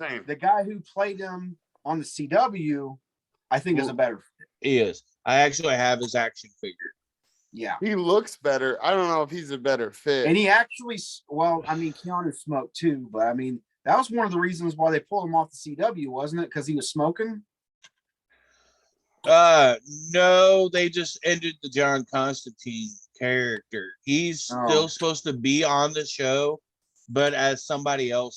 Same. The guy who played him on the CW, I think, is a better fit. He is. I actually have his action figure. Yeah. He looks better. I don't know if he's a better fit. And he actually, well, I mean, Keanu smoked too, but I mean, that was one of the reasons why they pulled him off the CW, wasn't it? Because he was smoking? No, they just ended the John Constantine character. He's still supposed to be on the show, but as somebody else.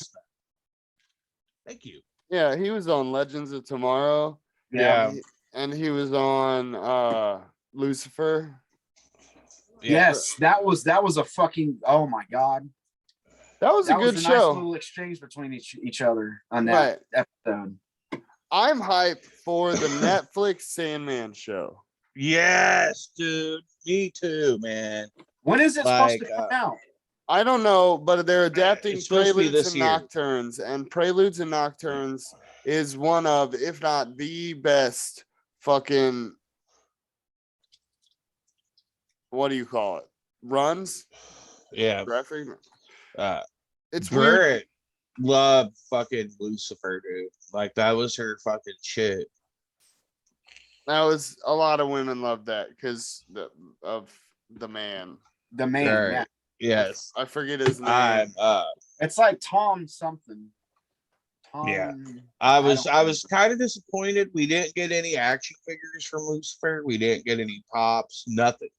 Thank you. Yeah, he was on Legends of Tomorrow. Yeah. And he was on Lucifer. Yeah. Yes, that was a fucking, oh my god. That was a good show. Nice little exchange between each other on that episode. I'm hyped for the Netflix Sandman show. Yes, dude. Me too, man. When is it supposed to come out? I don't know, but they're adapting Preludes and year. Nocturnes, and Preludes and Nocturnes is one of, if not the best fucking, what do you call it? Runs? Yeah. Graphic? It's Barrett weird. loved fucking Lucifer, dude. Like that was her fucking shit. That was a lot of women loved that because of the man. The man, right. yeah. Yes. I forget his name. It's like Tom something. Tom, yeah. I was kind of disappointed we didn't get any action figures from Lucifer. We didn't get any pops, nothing.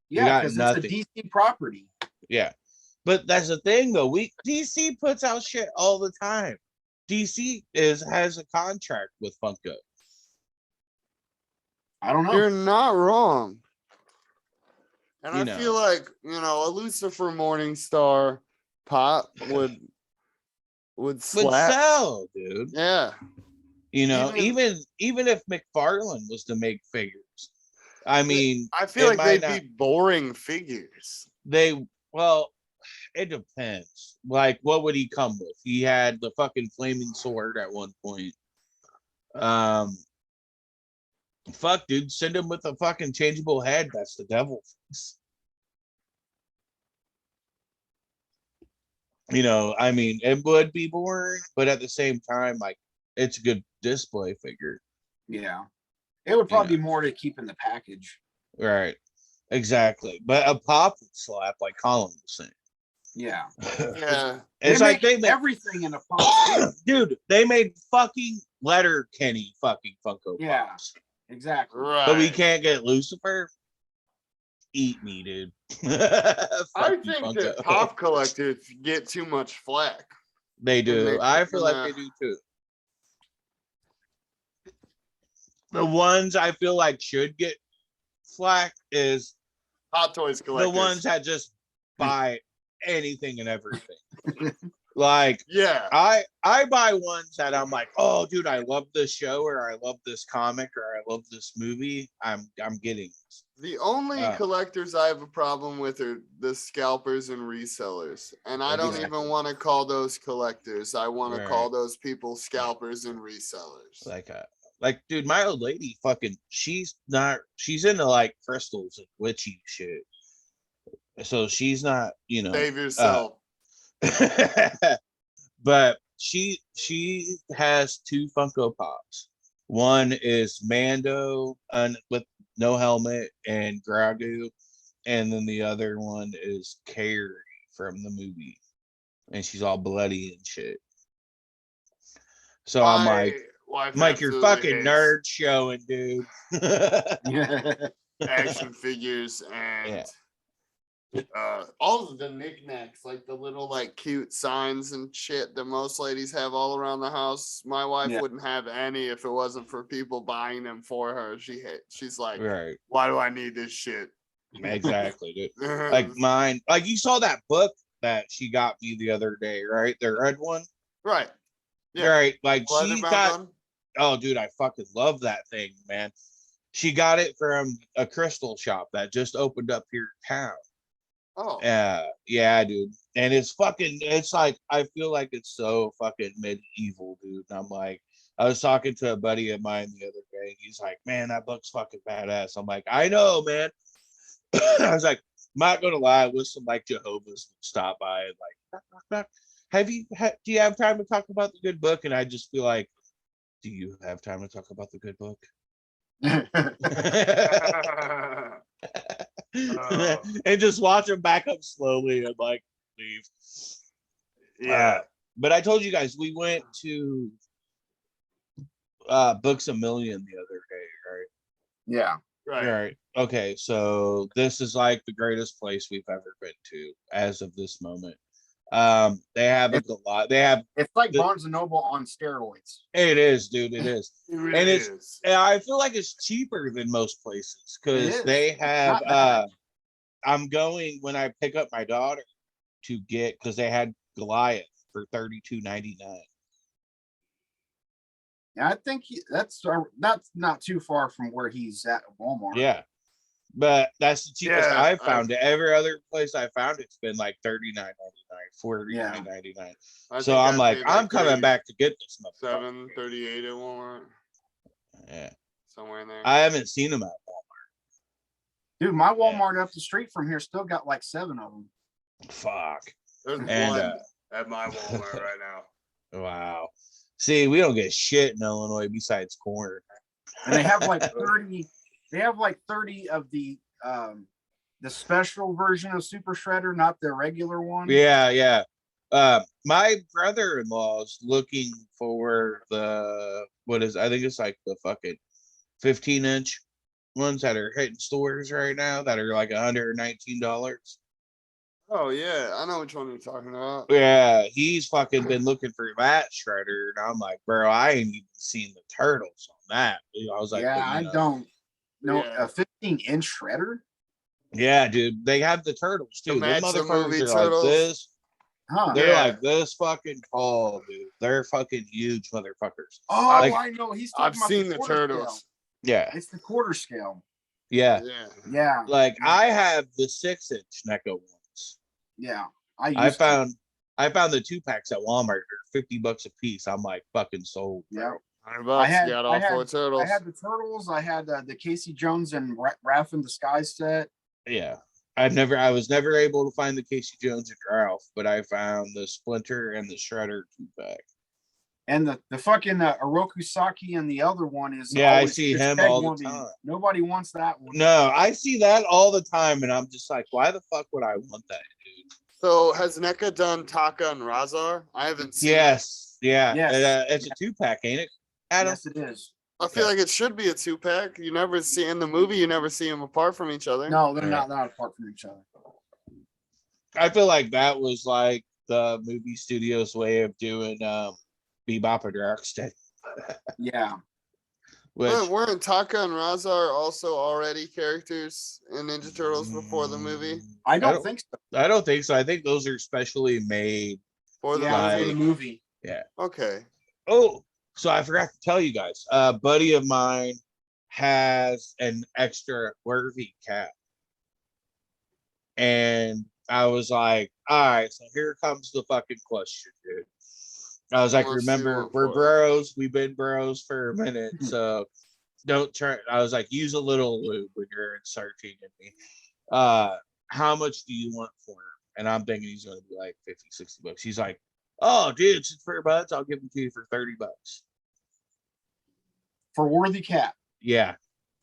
Yeah, because it's a DC property. Yeah. But that's the thing though. DC puts out shit all the time. DC has a contract with Funko. I don't know. You're not wrong. And I feel like, a Lucifer Morningstar pop would slap. Would sell, dude. Yeah. Even if McFarlane was to make figures. I mean, I feel like they'd be boring figures. It depends. Like, what would he come with? He had the fucking flaming sword at one point. Fuck, dude, send him with a fucking changeable head. That's the devil face. I mean, it would be boring, but at the same time, like, it's a good display figure. Yeah. It would probably be more to keep in the package. Right. Exactly. But a pop would slap, like Colin was saying. Yeah. Yeah. It's like they made everything in a pop. Dude, they made fucking Letter Kenny fucking Funko Pops. Exactly. Right. But we can't get Lucifer. Eat me, dude. I think that pop collectors get too much flack. They do. I feel like they do too. The ones I feel like should get flack is Hot Toys collectors. the ones that just buy anything and everything. Like, yeah, I buy ones that I'm like, oh, dude, I love this show, or I love this comic, or I love this movie. I'm getting this. The only collectors I have a problem with are the scalpers and resellers, and I don't even want to call those collectors. I want to call those people scalpers and resellers. Like, dude, my old lady, she's into like crystals and witchy shit. So she's not, Save yourself. But she has two Funko Pops. One is Mando with no helmet and Grogu, and then the other one is Carrie from the movie, and she's all bloody and shit. So I'm like, Wife Mike, you're absolutely fucking hates nerd showing, dude. action figures and all of the knickknacks, like the little like cute signs and shit that most ladies have all around the house. My wife wouldn't have any if it wasn't for people buying them for her. She's like, Right. why do I need this shit? Exactly, dude. Like mine, like you saw that book that she got me the other day, right? The red one. Right. Yeah. Right. Like she Leatherbound got one? oh dude, I fucking love that thing, man. She got it from a crystal shop that just opened up here in town. Oh. Yeah, dude. And it's like I feel like it's so fucking medieval, dude. And I'm like, I was talking to a buddy of mine the other day. He's like, man, that book's fucking badass. I'm like, I know, man. I was like, not gonna lie, I wish some like Jehovah's would stop by and like, knock, knock, knock. Do you have time to talk about the good book? And I just feel like, do you have time to talk about the good book? And just watch him back up slowly and like leave. Yeah. But I told you guys we went to Books a Million the other day, right? Yeah. Right. Okay, so this is like the greatest place we've ever been to as of this moment. They have a lot. They have It's like Barnes and Noble on steroids. it is, dude. It is. It really And is. I feel like it's cheaper than most places because they have I'm going when I pick up my daughter to get because they had Goliath for $32.99. Yeah, I think that's not too far from where he's at Walmart. Yeah. But that's the cheapest Yeah, I found it. Every other place I found it's been like $39.99, $49.99. So I'm like, I'm coming back to get this motherfucker. $7.38 at Walmart. Yeah. Somewhere in there. I haven't seen them at Walmart. Dude, my Walmart up the street from here still got like 7 of them. Fuck. There's And, one at my Walmart right now. Wow. See, we don't get shit in Illinois besides corn. And they have like 30. They have like 30 of the special version of Super Shredder, not the regular one. Yeah, yeah. My brother-in-law is looking for I think it's like the fucking 15-inch ones that are hitting stores right now that are like $119. Oh yeah, I know which one you're talking about. Yeah, he's fucking been looking for that shredder, and I'm like, bro, I ain't even seen the turtles on that. I was like, yeah, I don't know a 15-inch shredder. Yeah, dude, they have the turtles too. The motherfuckers are turtles. like this. Huh? They're like this fucking tall, dude. They're fucking huge motherfuckers. Oh, like, I know. He's talking I've about seen the turtles. Scale. Yeah, It's the quarter scale. yeah, Yeah. Like I have the 6-inch NECA ones. Yeah, I found the 2-packs at Walmart. They're $50 a piece. I'm like fucking sold. Yeah. $100. Got all 4 turtles. I had the turtles. I had the Casey Jones and Raph in Disguise set. Yeah. I was never able to find the Casey Jones and Ralph, but I found the Splinter and the Shredder 2-pack. And the fucking Oroku Saki and the other one is I see him all the time. Nobody wants that one. No, I see that all the time, and I'm just like, why the fuck would I want that, dude? So has NECA done Taka and Razar? I haven't seen. Yes, yeah. Yes. It's a 2-pack, ain't it, Adam? Yes, it is. I feel like it should be a 2-pack. You never see in the movie. You never see them apart from each other. No, they're not apart from each other. I feel like that was like the movie studio's way of doing Bebop or Rocksteady. Yeah. Weren't Taka and Razar also already characters in Ninja Turtles before the movie? I don't think so. I don't think so. I think those are specially made For the movie. Yeah. Okay. Oh, so I forgot to tell you guys. A buddy of mine has an extra Worthy cap. And I was like, all right, so here comes the fucking question, dude. I was like, remember, we're bros. We've been bros for a minute. So don't try. I was like, use a little lube when you're inserting in me. How much do you want for him? And I'm thinking he's going to be like $50-$60. He's like, oh, dude, since for bucks, I'll give them to you for $30. For Worthy Cap. Yeah.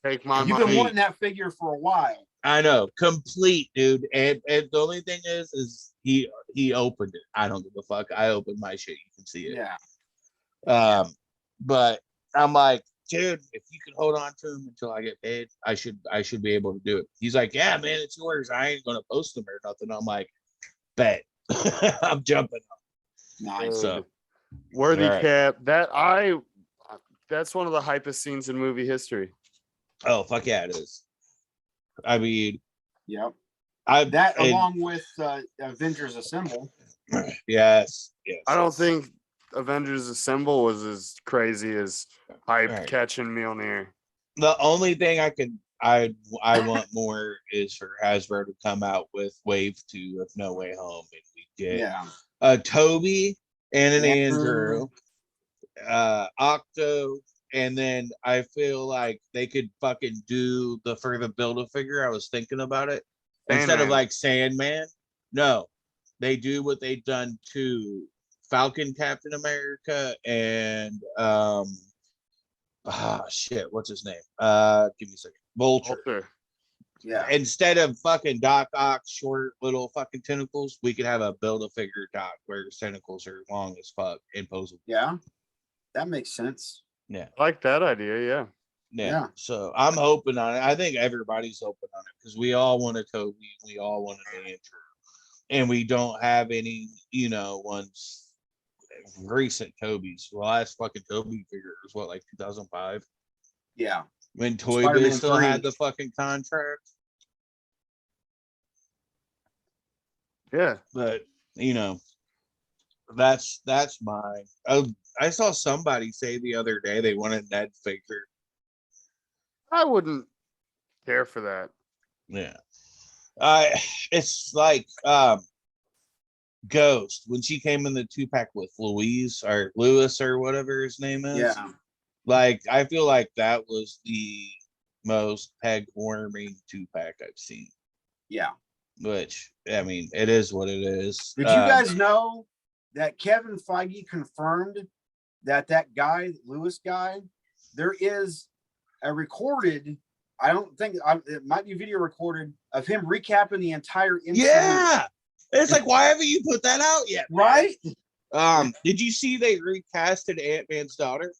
Take my You've been wanting that figure for a while. I know, complete, dude. And the only thing is he opened it. I don't give a fuck. I opened my shit. You can see it. Yeah. But I'm like, dude, if you can hold on to them until I get paid, I should be able to do it. He's like, yeah, man, it's yours. I ain't gonna post them or nothing. I'm like, bet. I'm jumping. Nice. So Worthy all right. Cap. That's one of the hypest scenes in movie history. Oh fuck yeah, it is. I mean, Yep. and Along with Avengers Assemble. yes. I don't think Avengers Assemble was as crazy as hype Right. catching Mjolnir. The only thing I want more is for Hasbro to come out with Wave 2 of No Way Home, and we get Toby and an Andrew, Octo, and then I feel like they could fucking do for the Build-A-Figure. I was thinking about it. Instead of like Sandman, no, they do what they've done to Falcon, Captain America, and shit, what's his name? Give me a second. Vulture. Yeah. Instead of fucking Doc Ock short little fucking tentacles, we could have a Build-A-Figure Doc where his tentacles are long as fuck and posable. Yeah. That makes sense. Yeah. I like that idea, yeah. So I'm hoping on it. I think everybody's hoping on it because we all want a Toby, we all want an Andrew. And we don't have any, ones recent Toby's. The last fucking Toby figure was what, like 2005? Yeah. When Toy Biz still had the fucking contract. Yeah. But that's mine. Oh, I saw somebody say the other day they wanted Ned figure. I wouldn't care for that. Yeah. It's like Ghost when she came in the 2-pack with Lewis or whatever his name is. Yeah. Like I feel like that was the most peg warming 2-pack I've seen. Yeah. Which I mean, it is what it is. Did you guys know that Kevin Feige confirmed that guy, Lewis guy, there is a recorded, I don't think it might be video recorded of him recapping the entire MCU. Yeah. It's like, why haven't you put that out yet? Right? Did you see they recasted Ant-Man's daughter?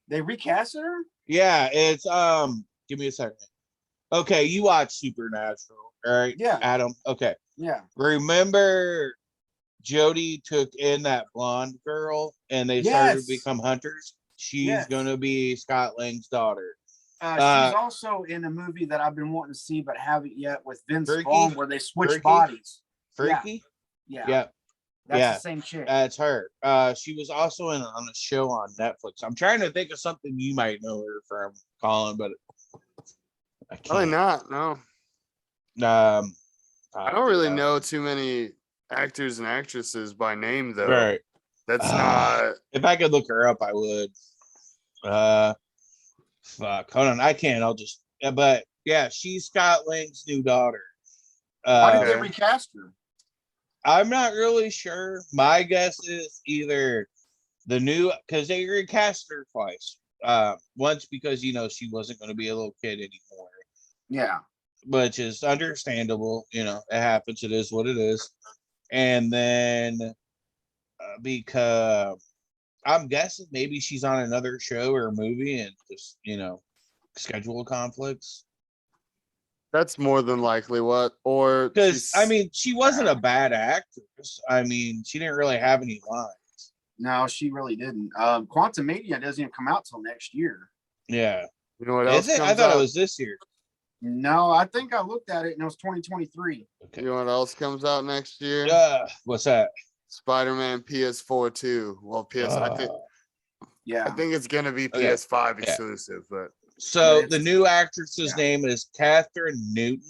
They recasted her? Yeah, it's give me a second. Okay, you watch Supernatural, right? Yeah. Adam. Okay. Yeah. Remember Jody took in that blonde girl and they started to become hunters? She's gonna be Scott Lang's daughter. She's also in a movie that I've been wanting to see but haven't yet with Vince Vaughn where they switch bodies. Freaky? Yeah. Yep. That's the same chick. That's her. She was also on a show on Netflix. I'm trying to think of something you might know her from, Colin, but I can't. Probably not. No. I don't really know too many actors and actresses by name though. Right. That's not. If I could look her up, I would. Fuck. Hold on. I can't. I'll just. But yeah, she's Scott Lang's new daughter. Why did they recast her? I'm not really sure. My guess is either the new, because they recast her twice. Once because she wasn't going to be a little kid anymore. Yeah. Which is understandable. It happens. It is what it is. And then because I'm guessing maybe she's on another show or movie and just, schedule conflicts. That's more than likely what, or because I mean, she wasn't a bad actress. I mean, she didn't really have any lines. No, she really didn't. Quantum Mania doesn't even come out till next year. Yeah. You know what else? I thought it was this year. No, I think I looked at it and it was 2023. Okay. You know what else comes out next year? What's that? Spider-Man PS4 too. Well, I think it's gonna be PS5 exclusive, but. So the new actress's name is Catherine Newton.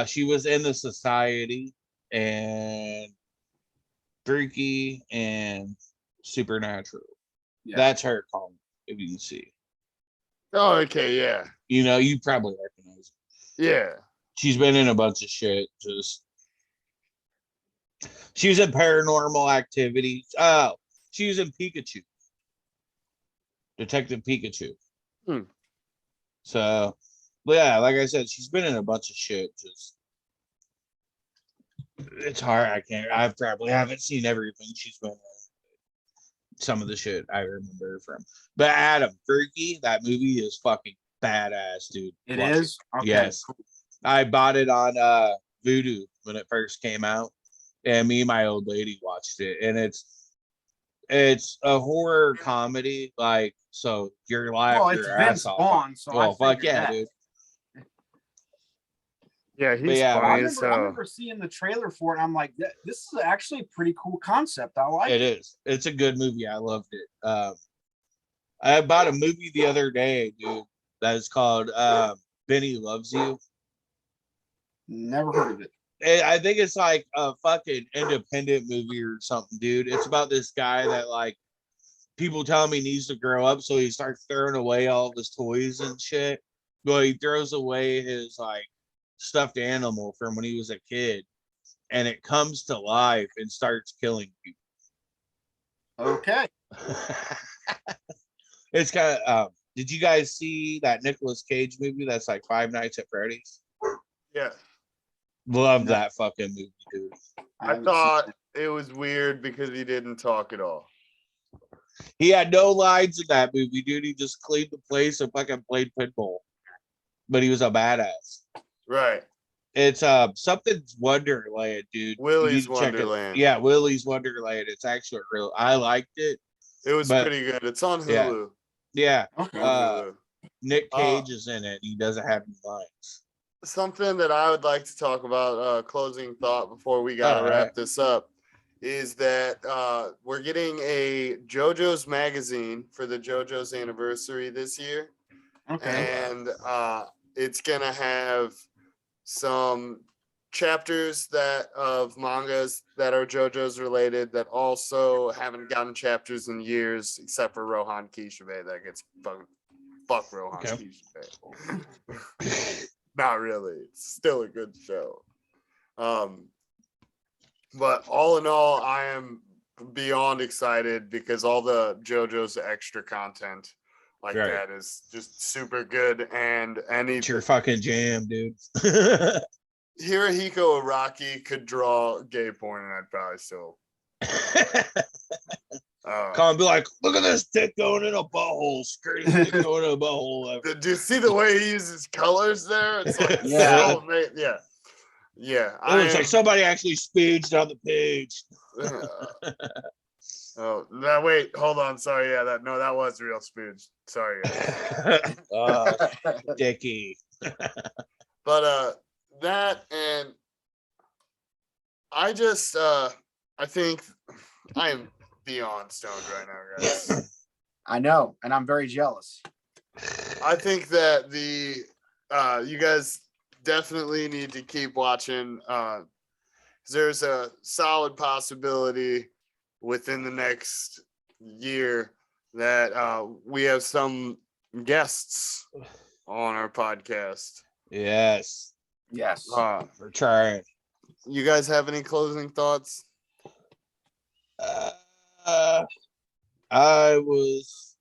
She was in The Society and Geeky and Supernatural. Yeah. That's her, Colin, if you can see. Oh, okay, yeah. You probably recognize her. Yeah. She's been in a bunch of shit. She was in Paranormal Activity. Oh, she was in Pikachu. Detective Pikachu. So, yeah, like I said, she's been in a bunch of shit. It's hard. I probably haven't seen everything she's been in. some of the shit I remember from. But Adam, Freaky, that movie is fucking badass, dude. It Watch is? Okay. Yes. I bought it on Vudu when it first came out. And me and my old lady watched it. And it's a horror comedy, like, so you're laughing Well, it's your ass Vince off. Vaughn, so Well, I fuck figured yeah, that. dude. Yeah, But he's yeah, I funny man, as remember, I hell. remember seeing the trailer for it, and I'm like, this is actually a pretty cool concept. I like it it. is. It's a good movie. I loved it. I bought a movie the other day, dude, that is called Benny Loves You. Never heard of it. I think it's like a fucking independent movie or something, dude. It's about this guy that, like, people tell him he needs to grow up, so he starts throwing away all of his toys and shit. Well, he throws away his, like, stuffed animal from when he was a kid, and it comes to life and starts killing people. Okay. It's kind of. Did you guys see that Nicolas Cage movie? That's like Five Nights at Freddy's. Yeah. Love No. that fucking movie, dude. I haven't thought seen it was weird because he didn't talk at all. He had no lines in that movie, dude. He just cleaned the place and fucking played pinball. But he was a badass. Right. It's something's Wonderland, dude. You Willy's need to check it. Wonderland. Yeah, Willy's Wonderland. It's actually real. I liked it. It was But- pretty good. It's on yeah. Hulu. Yeah, Okay. On Hulu. Nick Cage is in it. He doesn't have any lines. Something that I would like to talk about, closing thought before we got to All wrap right. this up, is that we're getting a JoJo's magazine for the JoJo's anniversary this year. Okay. And it's going to have some chapters that of mangas that are JoJo's related that also haven't gotten chapters in years, except for Rohan Kishibe that gets fuck Rohan Okay. Kishibe. Not really. It's still a good show. But all in all, I am beyond excited because all the JoJo's extra content like Right. that is just super good. And It's your fucking jam, dude. Hirohiko Araki could draw gay porn, and I'd probably still. Come and be like, look at this dick going in a butthole, skirting dick going in a butthole. Do you see the way he uses colors there? It's like Yeah. so amazing. Yeah. Yeah. It looks like somebody actually speeds on the page. Oh no! Wait, hold on. Sorry. Yeah, that was real spooge. Sorry, guys. Dickie. But that and I just I think I am beyond stoned right now, guys. I know, and I'm very jealous. I think that you guys definitely need to keep watching. There's a solid possibility within the next year that we have some guests on our podcast. Yes. Yes. We're trying. You guys have any closing thoughts? I was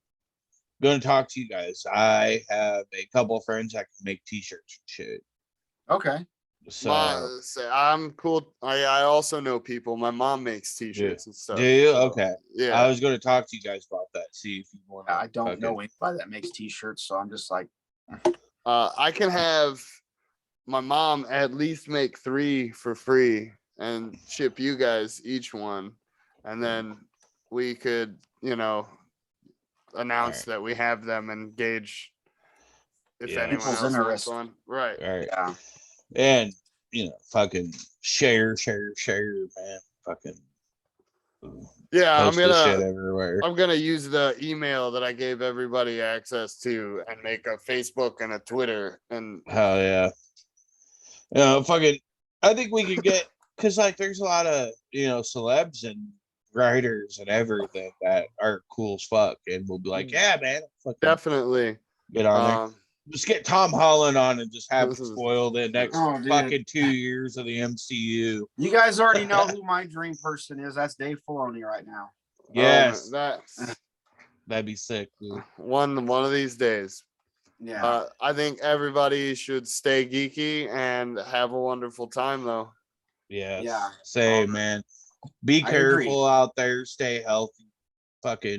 going to talk to you guys. I have a couple of friends that can make t-shirts and shit. Okay. So I'm cool. I also know people. My mom makes t-shirts and stuff. do you? So, Okay. yeah. I was going to talk to you guys about that. See if you want to. I don't know anybody that makes t-shirts, so I'm just like, I can have my mom at least make 3 for free and ship you guys each one, and then we could, announce that we have them and gauge if anyone People's else wants interest. one. Right. Right. yeah. And fucking share, man. Fucking Yeah, post this shit everywhere. I'm gonna use the email that I gave everybody access to and make a Facebook and a Twitter and Hell yeah. Fucking I think we could get, because like there's a lot of celebs and writers and everything that are cool as fuck, and we'll be like, yeah, man, fucking definitely get on there. Just get Tom Holland on and just have it spoil the next fucking 2 years of the MCU. You guys already know who my dream person is. That's Dave Filoni right now. Yes, that'd be sick, dude. One of these days. Yeah. I think everybody should stay geeky and have a wonderful time, though. Yes. Yeah. Say, man, be careful out there. Stay healthy. fucking